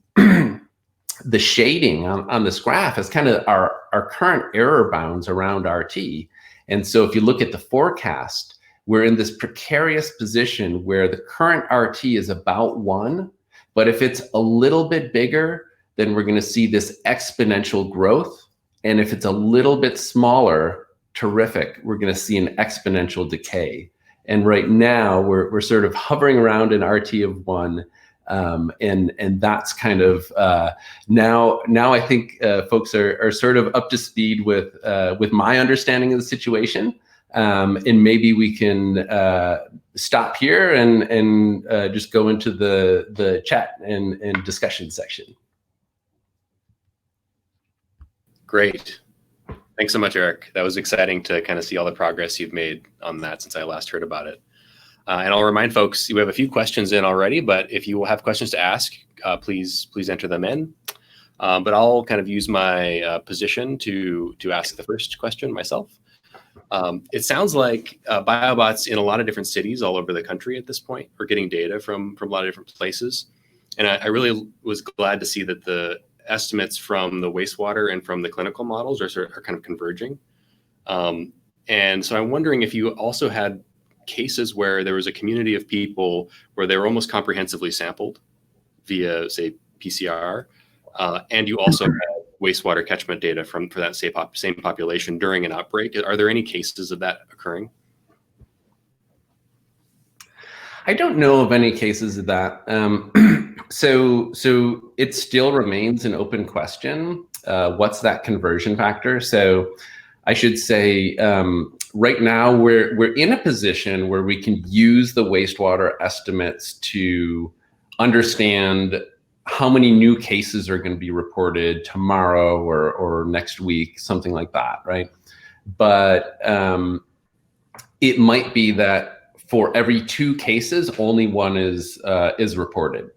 the shading on this graph is kind of our current error bounds around RT. And so if you look at the forecast, we're in this precarious position where the current RT is about 1, but if it's a little bit bigger, then we're going to see this exponential growth. And if it's a little bit smaller, terrific, we're going to see an exponential decay. And right now we're sort of hovering around an RT of 1. And that's kind of now I think folks are sort of up to speed with my understanding of the situation, and maybe we can stop here and just go into the chat and discussion section. Great. Thanks so much, Eric. That was exciting to kind of see all the progress you've made on that since I last heard about it. And I'll remind folks, we have a few questions in already, but if you will have questions to ask, please enter them in. But I'll kind of use my position to ask the first question myself. It sounds like Biobots in a lot of different cities all over the country at this point are getting data from a lot of different places. And I really was glad to see that the estimates from the wastewater and from the clinical models are kind of converging. And so I'm wondering if you also had cases where there was a community of people where they were almost comprehensively sampled via, say, PCR, and you also had wastewater catchment data for that same population during an outbreak. Are there any cases of that occurring? I don't know of any cases of that. So it still remains an open question. What's that conversion factor? So I should say, right now we're in a position where we can use the wastewater estimates to understand how many new cases are going to be reported tomorrow or next week, something like that, right? But it might be that for every 2 cases, only 1 is reported.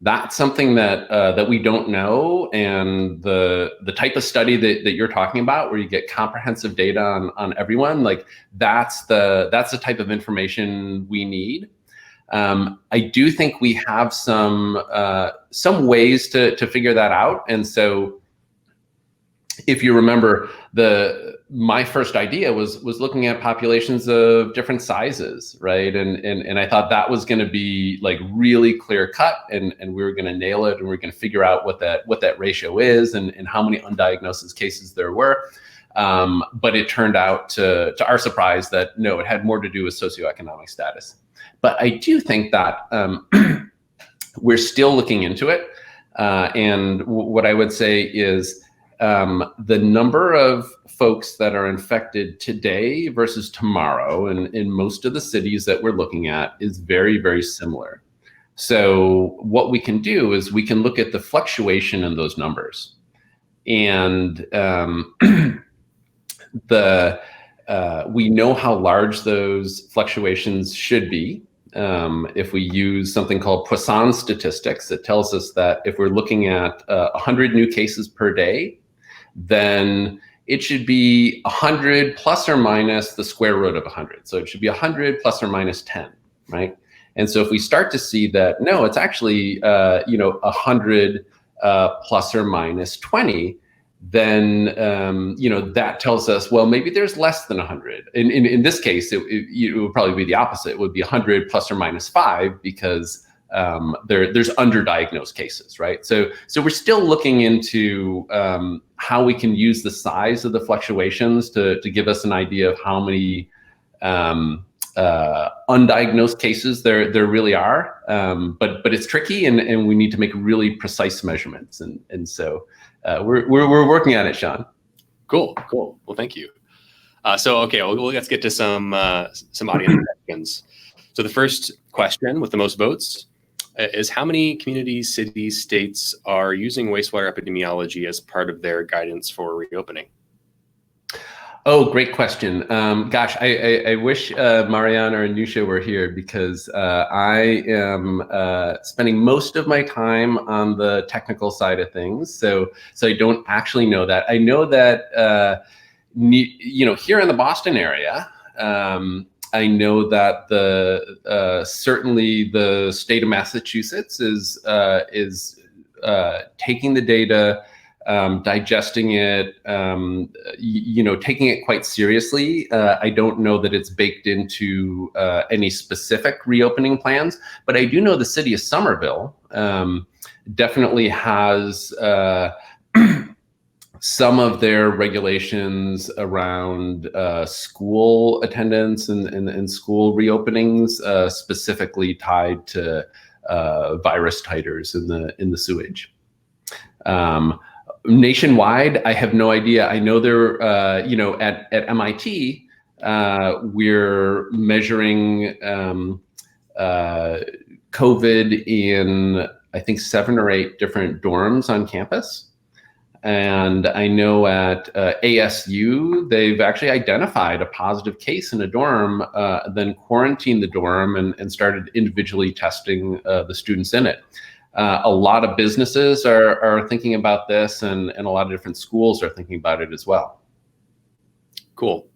That's something that we don't know, and the type of study that you're talking about, where you get comprehensive data on everyone, like that's the type of information we need. I do think we have some ways to figure that out, and so if you remember, my first idea was looking at populations of different sizes, right? And I thought that was going to be like really clear cut, and we were going to nail it, and we were going to figure out what that ratio is and how many undiagnosed cases there were. But it turned out, to our surprise, that no, it had more to do with socioeconomic status. But I do think that we're still looking into it. And what I would say is the number of folks that are infected today versus tomorrow in most of the cities that we're looking at is very, very similar. So what we can do is we can look at the fluctuation in those numbers. And we know how large those fluctuations should be. If we use something called Poisson statistics, it tells us that if we're looking at 100 new cases per day, then it should be 100 plus or minus the square root of 100. So it should be 100 plus or minus 10, right? And so if we start to see that, no, it's actually 100 plus or minus 20, then that tells us, well, maybe there's less than 100. In this case, it would probably be the opposite. It would be 100 plus or minus 5 because there's underdiagnosed cases, right? So we're still looking into how we can use the size of the fluctuations to give us an idea of how many undiagnosed cases there really are. But it's tricky, and we need to make really precise measurements, and so we're working on it, Sean. Cool. Well, thank you. Okay, well, let's get to some audience questions. So the first question with the most votes is, how many communities, cities, states are using wastewater epidemiology as part of their guidance for reopening? Oh, great question. Gosh, I wish Mariana or Nusha were here, because I am spending most of my time on the technical side of things. So I don't actually know that. I know that, here in the Boston area, I know that certainly the state of Massachusetts is taking the data, digesting it, taking it quite seriously. I don't know that it's baked into any specific reopening plans, but I do know the city of Somerville definitely has some of their regulations around school attendance and school reopenings, specifically tied to virus titers in the sewage. Nationwide, I have no idea. I know there, at MIT, we're measuring COVID in, I think, 7 or 8 different dorms on campus. And I know at ASU, they've actually identified a positive case in a dorm, then quarantined the dorm and started individually testing the students in it. A lot of businesses are thinking about this, and a lot of different schools are thinking about it as well. Cool.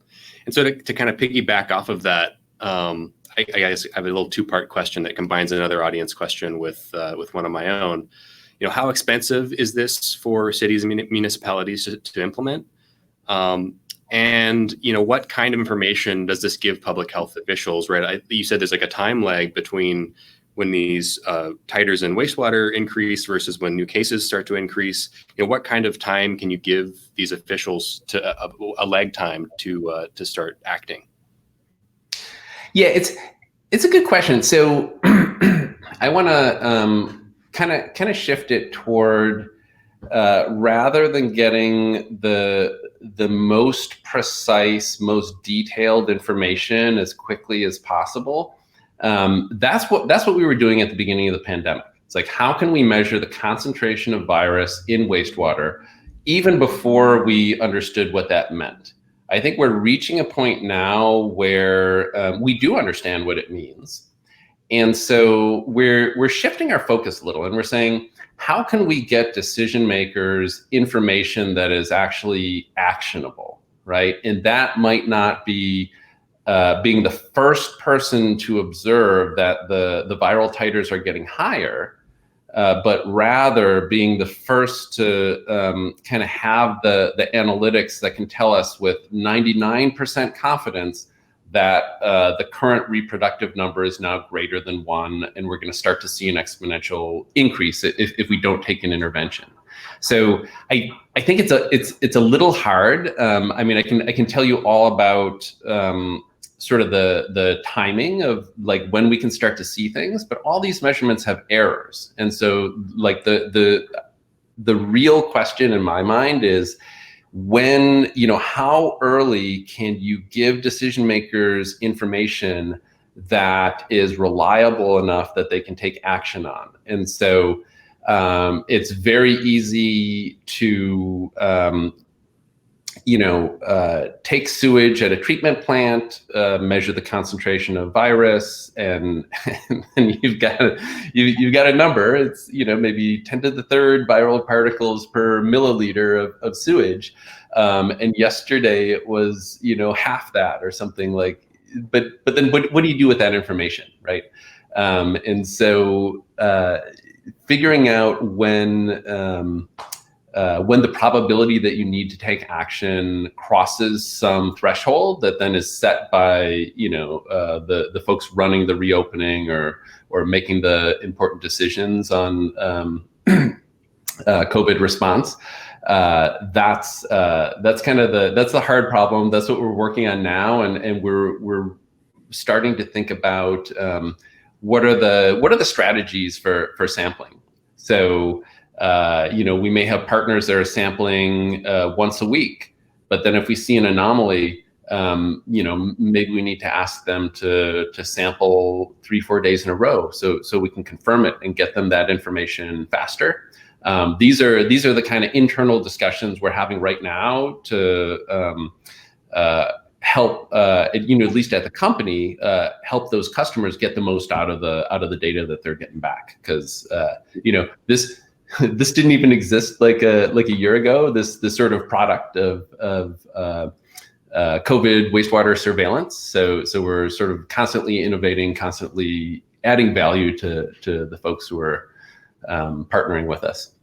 And so to kind of piggyback off of that, I guess I have a little two-part question that combines another audience question with one of my own. How expensive is this for cities and municipalities to implement? And what kind of information does this give public health officials, right? You said there's like a time lag between when these titers in wastewater increase versus when new cases start to increase. What kind of time can you give these officials to a lag time to start acting? Yeah, it's a good question. So I want to kind of shift it toward rather than getting the most precise, most detailed information as quickly as possible. That's what we were doing at the beginning of the pandemic. It's like, how can we measure the concentration of virus in wastewater even before we understood what that meant? I think we're reaching a point now where we do understand what it means. And so we're shifting our focus a little, and we're saying, how can we get decision makers information that is actually actionable, right? And that might not be being the first person to observe that the viral titers are getting higher, but rather being the first to kind of have the analytics that can tell us with 99% confidence that the current reproductive number is now greater than 1, and we're going to start to see an exponential increase if we don't take an intervention. So I think it's a little hard. I mean, I can tell you all about sort of the timing of like when we can start to see things, but all these measurements have errors. And so like the real question in my mind is, when, how early can you give decision makers information that is reliable enough that they can take action on? And so it's very easy to take sewage at a treatment plant, measure the concentration of virus, and you've got a number. It's maybe 10 to the third viral particles per milliliter of sewage, and yesterday it was half that or something like. But then what do you do with that information, right? And so figuring out when the probability that you need to take action crosses some threshold that then is set by the folks running the reopening or making the important decisions on COVID response. That's kind of the hard problem. That's what we're working on now, and we're starting to think about what are the strategies for sampling. So we may have partners that are sampling once a week, but then if we see an anomaly, maybe we need to ask them to sample 3-4 days in a row, so we can confirm it and get them that information faster. These are the kind of internal discussions we're having right now to help, at least at the company, help those customers get the most out of the data that they're getting back, because this didn't even exist like a year ago. This sort of product of COVID wastewater surveillance. So we're sort of constantly innovating, constantly adding value to the folks who are partnering with us.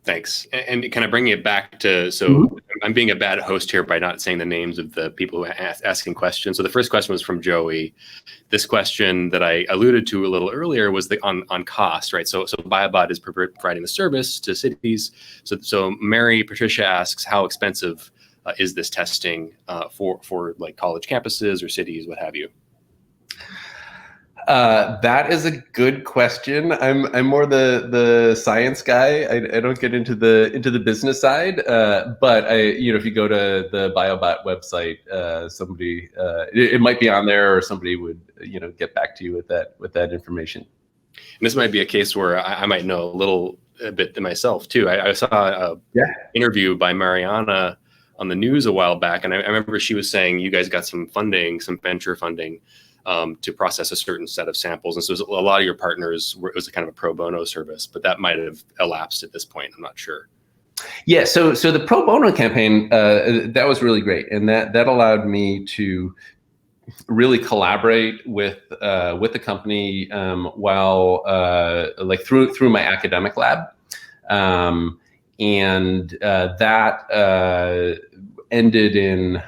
Thanks. And kind of bringing it back to, so I'm being a bad host here by not saying the names of the people who are asking questions. So the first question was from Joey. This question that I alluded to a little earlier was on cost, right? So Biobot is providing the service to cities. So Mary Patricia asks, how expensive is this testing for like college campuses or cities, what have you? That is a good question. I'm more the science guy. I don't get into the business side. But if you go to the Biobot website, somebody it might be on there, or somebody would get back to you with that information. And this might be a case where I might know a little a bit myself too. I saw a interview by Mariana on the news a while back, and I remember she was saying you guys got some funding, some venture funding, to process a certain set of samples. And so a lot of your partners it was a kind of a pro bono service, but that might have elapsed at this point. I'm not sure. Yeah, so the pro bono campaign, that was really great. And that allowed me to really collaborate with the company while like through my academic lab. And that ended in,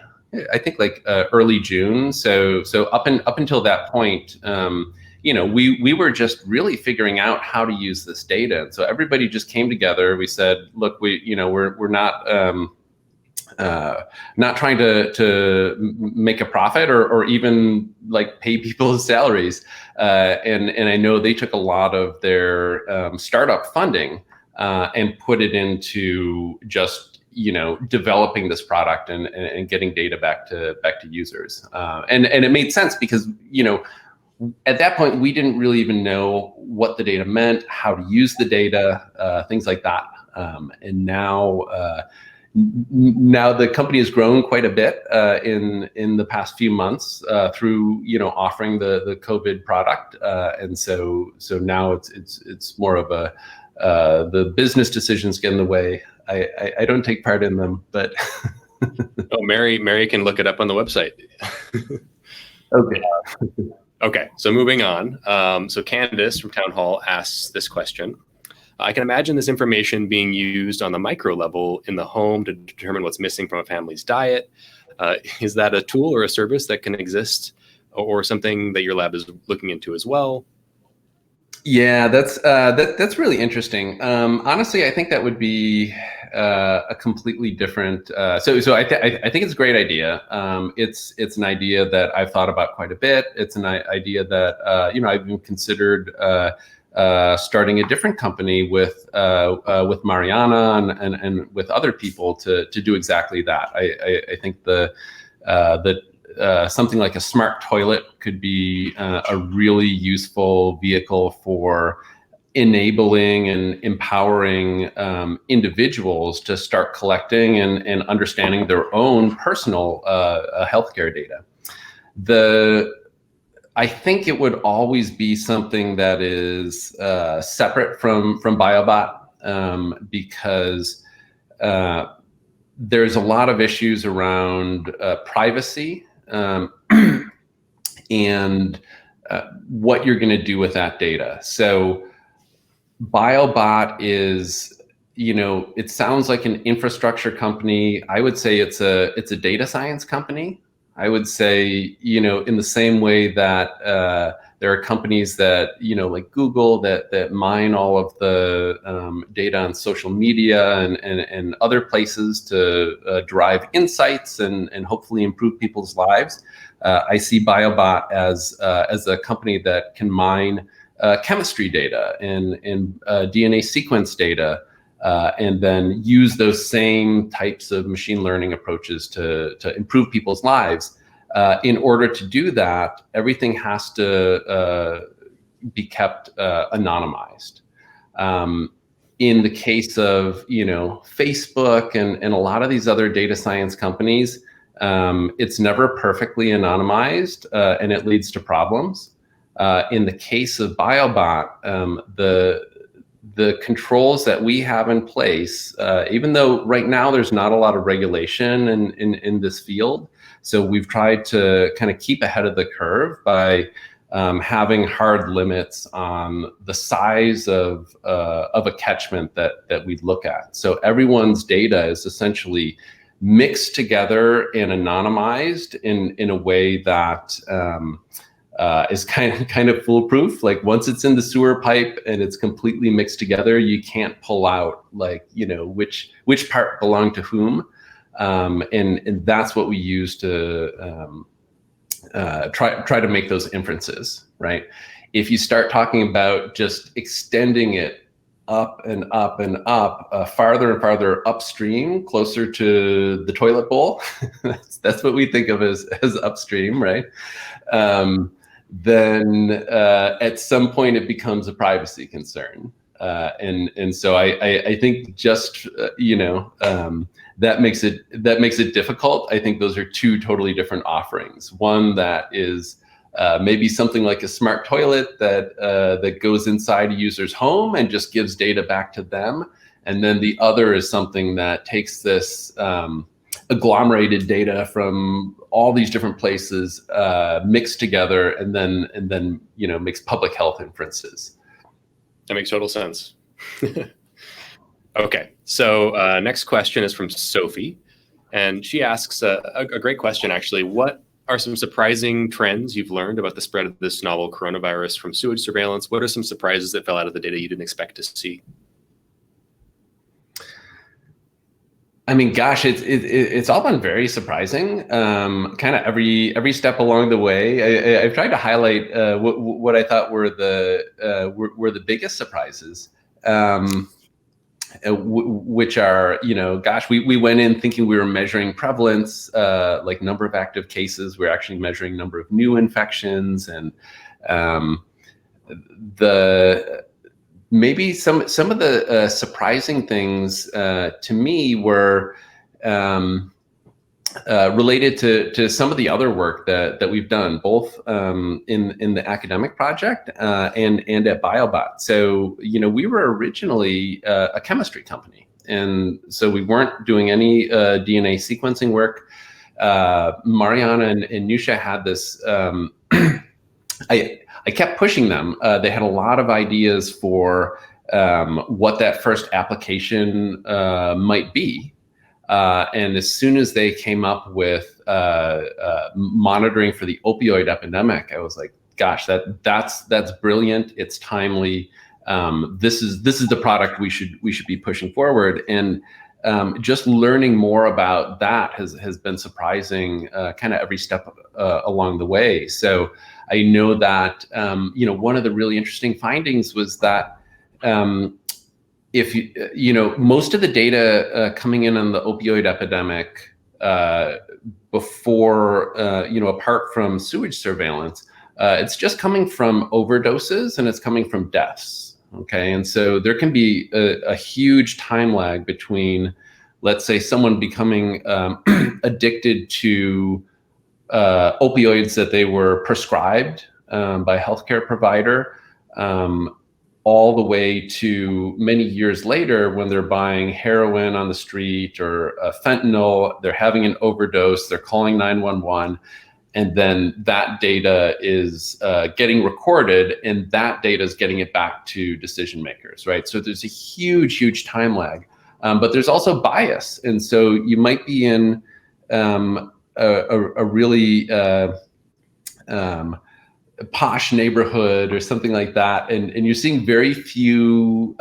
I think, like early June. So up until that point, we were just really figuring out how to use this data. And so everybody just came together. We said, look, we're not trying to make a profit or even like pay people's salaries. And I know they took a lot of their startup funding and put it into just developing this product and getting data back to users. And it made sense because at that point we didn't really even know what the data meant, how to use the data, things like that. And now the company has grown quite a bit in the past few months through offering the COVID product, and so now it's more of a the business decisions get in the way. I don't take part in them, but oh, Mary can look it up on the website. Okay. Okay, so moving on. So Candace from Town Hall asks this question. I can imagine this information being used on the micro level in the home to determine what's missing from a family's diet. Is that a tool or a service that can exist, or something that your lab is looking into as well? Yeah, that's really interesting. Honestly, I think that would be a completely different. So I think it's a great idea. It's an idea that I've thought about quite a bit. It's an idea that I've even considered starting a different company with Mariana and with other people to do exactly that. I think something like a smart toilet could be a really useful vehicle for enabling and empowering individuals to start collecting and understanding their own personal healthcare data. I think it would always be something that is separate from Biobot because there's a lot of issues around privacy and what you're going to do with that data. So Biobot is, it sounds like an infrastructure company. I would say it's a data science company. I would say, in the same way that there are companies that, like Google that mine all of the data on social media and other places to derive insights and hopefully improve people's lives. I see Biobot as a company that can mine chemistry data and DNA sequence data, and then use those same types of machine learning approaches to improve people's lives. In order to do that, everything has to be kept anonymized. In the case of Facebook and a lot of these other data science companies, it's never perfectly anonymized, and it leads to problems. In the case of Biobot, the controls that we have in place, even though right now there's not a lot of regulation in this field, so we've tried to kind of keep ahead of the curve by having hard limits on the size of a catchment that we look at. So everyone's data is essentially mixed together and anonymized in a way that is kind of foolproof. Like once it's in the sewer pipe and it's completely mixed together, you can't pull out which part belonged to whom, and that's what we use to try to make those inferences, right? If you start talking about just extending it up and up and up, farther and farther upstream, closer to the toilet bowl, that's what we think of as upstream, right? Then at some point it becomes a privacy concern. And so I think just that makes it difficult. I think those are two totally different offerings. One that is maybe something like a smart toilet that goes inside a user's home and just gives data back to them. And then the other is something that takes this agglomerated data from all these different places, mixed together, and then makes public health inferences. That makes total sense. Okay, so next question is from Sophie, and she asks a great question, actually. What are some surprising trends you've learned about the spread of this novel coronavirus from sewage surveillance? What are some surprises that fell out of the data you didn't expect to see? I mean, gosh, it's all been very surprising. Kind of every step along the way. I've tried to highlight what I thought were the biggest surprises, which are, gosh, we went in thinking we were measuring prevalence, like number of active cases. We're actually measuring number of new infections, and maybe some of the surprising things to me were related to some of the other work that we've done, both in the academic project and at Biobot. So we were originally a chemistry company, and so we weren't doing any DNA sequencing work. Mariana and Nusha had this. I kept pushing them. They had a lot of ideas for what that first application might be. And as soon as they came up with monitoring for the opioid epidemic, I was like, gosh, that's brilliant. It's timely. This is the product we should be pushing forward. And just learning more about that has been surprising, kind of every step along the way. So I know that one of the really interesting findings was that if most of the data coming in on the opioid epidemic before apart from sewage surveillance, it's just coming from overdoses and it's coming from deaths. Okay, and so there can be a huge time lag between, let's say, someone becoming addicted to opioids that they were prescribed by a healthcare provider, all the way to many years later when they're buying heroin on the street or fentanyl, they're having an overdose, they're calling 911, and then that data is getting recorded, and that data is getting it back to decision makers, right? So there's a huge time lag, but there's also bias, and so you might be in a really posh neighborhood or something like that, and you're seeing very few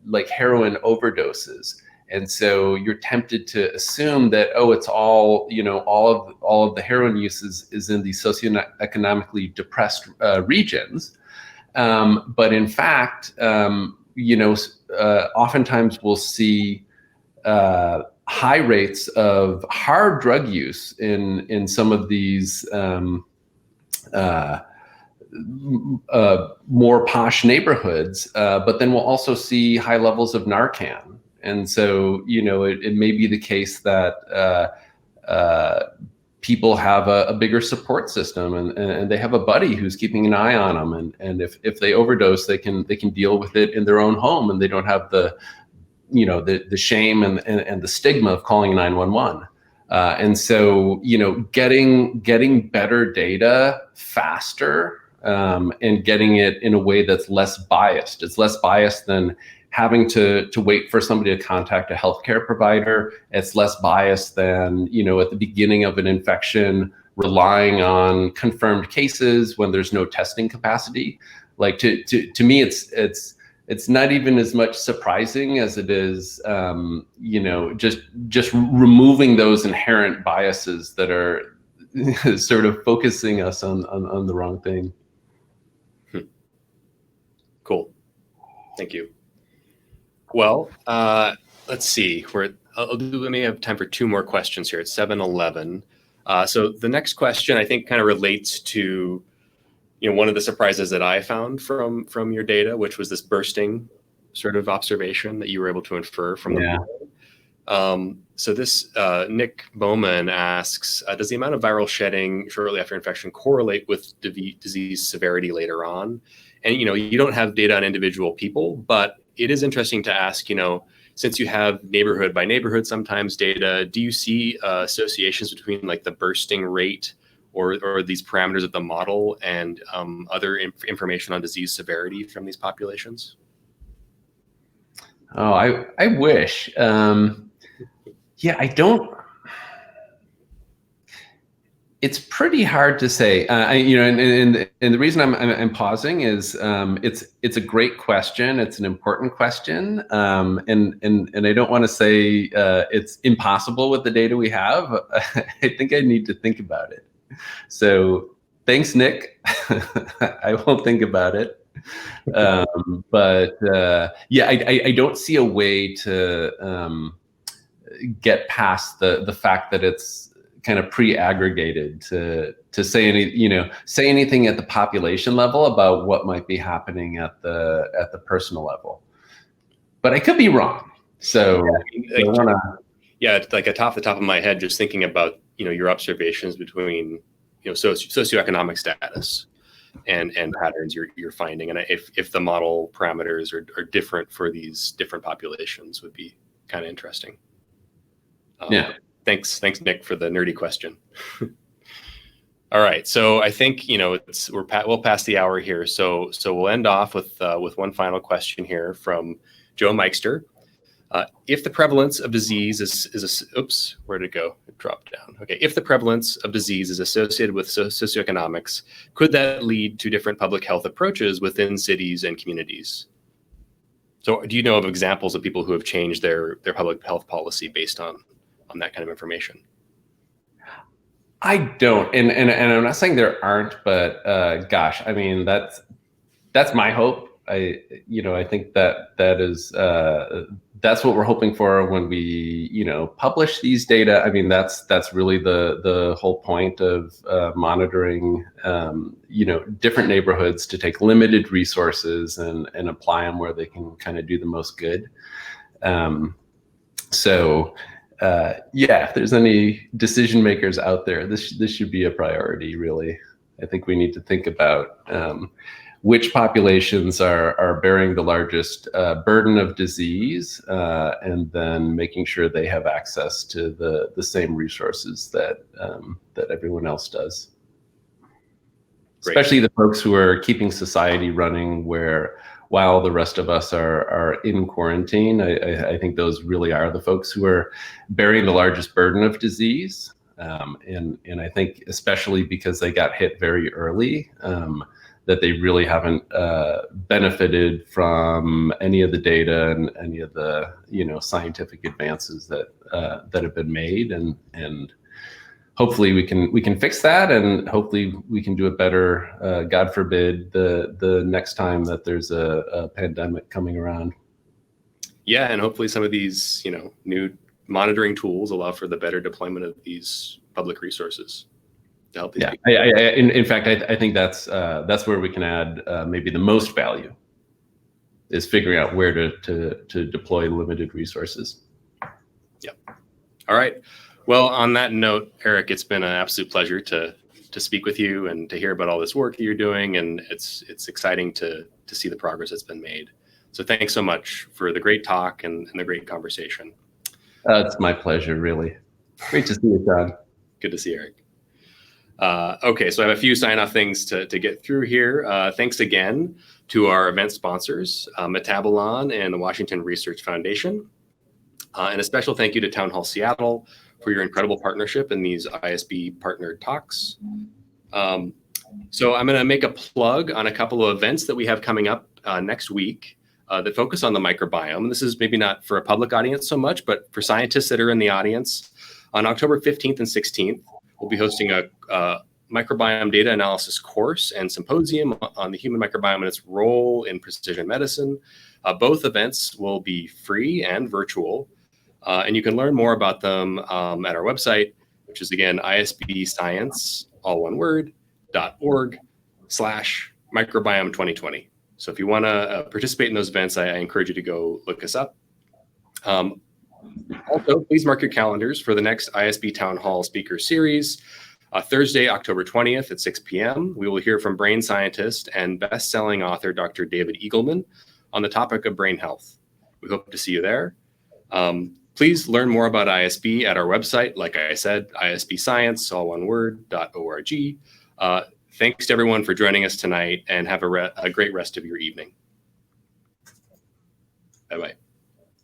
like heroin overdoses, and so you're tempted to assume that, oh, it's all all of the heroin use is in the socioeconomically depressed regions, but in fact, oftentimes we'll see high rates of hard drug use in some of these more posh neighborhoods, but then we'll also see high levels of Narcan. And so, it may be the case that people have a bigger support system, and they have a buddy who's keeping an eye on them. And if they overdose, they can deal with it in their own home, and they don't have the shame and the stigma of calling 911. And so, getting better data faster, and getting it in a way that's less biased. It's less biased than having to wait for somebody to contact a healthcare provider. It's less biased than, at the beginning of an infection, relying on confirmed cases when there's no testing capacity. Like to me, it's not even as much surprising as it is, just removing those inherent biases that are sort of focusing us on the wrong thing. Cool. Thank you. Well, let's see. We may have time for two more questions here. It's 7:11. So the next question, I think, kind of relates to one of the surprises that I found from your data, which was this bursting sort of observation that you were able to infer from the model. So this Nick Bowman asks, does the amount of viral shedding shortly after infection correlate with disease severity later on? And you don't have data on individual people, but it is interesting to ask, since you have neighborhood by neighborhood sometimes data, do you see associations between like the bursting rate or these parameters of the model and other information on disease severity from these populations? Oh, I wish. Yeah, I don't. It's pretty hard to say, and the reason I'm pausing is it's a great question. It's an important question, and I don't want to say it's impossible with the data we have. I think I need to think about it. So thanks, Nick. I won't think about it. But yeah, I don't see a way to get past the fact that it's kind of pre-aggregated to say anything at the population level about what might be happening at the personal level. But I could be wrong. So it's like atop the top of my head, just thinking about your observations between socioeconomic status and patterns you're finding, and if the model parameters are different for these different populations would be kind of interesting. Yeah. Thanks, Nick, for the nerdy question. All right, so I think we'll pass the hour here, so we'll end off with one final question here from Joe Meister. If the prevalence of disease oops, where'd it go? It dropped down. Okay, if the prevalence of disease is associated with socioeconomics, could that lead to different public health approaches within cities and communities? So do you know of examples of people who have changed their public health policy based on that kind of information? I don't, and I'm not saying there aren't, but gosh, I mean that's my hope. I think that is that's what we're hoping for when we publish these data. I mean that's really the whole point of monitoring different neighborhoods to take limited resources and apply them where they can kind of do the most good. If there's any decision makers out there, this should be a priority, really. I think we need to think about which populations are bearing the largest burden of disease, and then making sure they have access to the same resources that everyone else does. Great. Especially the folks who are keeping society running while the rest of us are in quarantine. I think those really are the folks who are bearing the largest burden of disease. And I think especially because they got hit very early, that they really haven't benefited from any of the data and any of the scientific advances that have been made, and hopefully we can fix that, and hopefully we can do it better. God forbid the next time that there's a pandemic coming around. Yeah, and hopefully some of these new monitoring tools allow for the better deployment of these public resources to help these people. In fact, I think that's where we can add maybe the most value, is figuring out where to deploy limited resources. Yep. All right. Well, on that note, Eric, it's been an absolute pleasure to speak with you and to hear about all this work that you're doing, and it's exciting to see the progress that's been made. So thanks so much for the great talk and the great conversation. It's my pleasure, really. Great to see you, John. Good to see Eric. Okay, so I have a few sign-off things to get through here. Thanks again to our event sponsors, Metabolon and the Washington Research Foundation. And a special thank you to Town Hall Seattle for your incredible partnership in these ISB partnered talks. So I'm going to make a plug on a couple of events that we have coming up next week that focus on the microbiome. And this is maybe not for a public audience so much, but for scientists that are in the audience. On October 15th and 16th, we'll be hosting a microbiome data analysis course and symposium on the human microbiome and its role in precision medicine. Both events will be free and virtual. And you can learn more about them at our website, which is, again, ISB Science, all one word, .org. microbiome 2020. So if you want to participate in those events, I encourage you to go look us up. Also, please mark your calendars for the next ISB Town Hall speaker series. Thursday, October 20th at 6 p.m., we will hear from brain scientist and best-selling author Dr. David Eagleman on the topic of brain health. We hope to see you there. Please learn more about ISB at our website, like I said, isbscience, all one word, .org. Thanks to everyone for joining us tonight, and have a great rest of your evening. Bye-bye.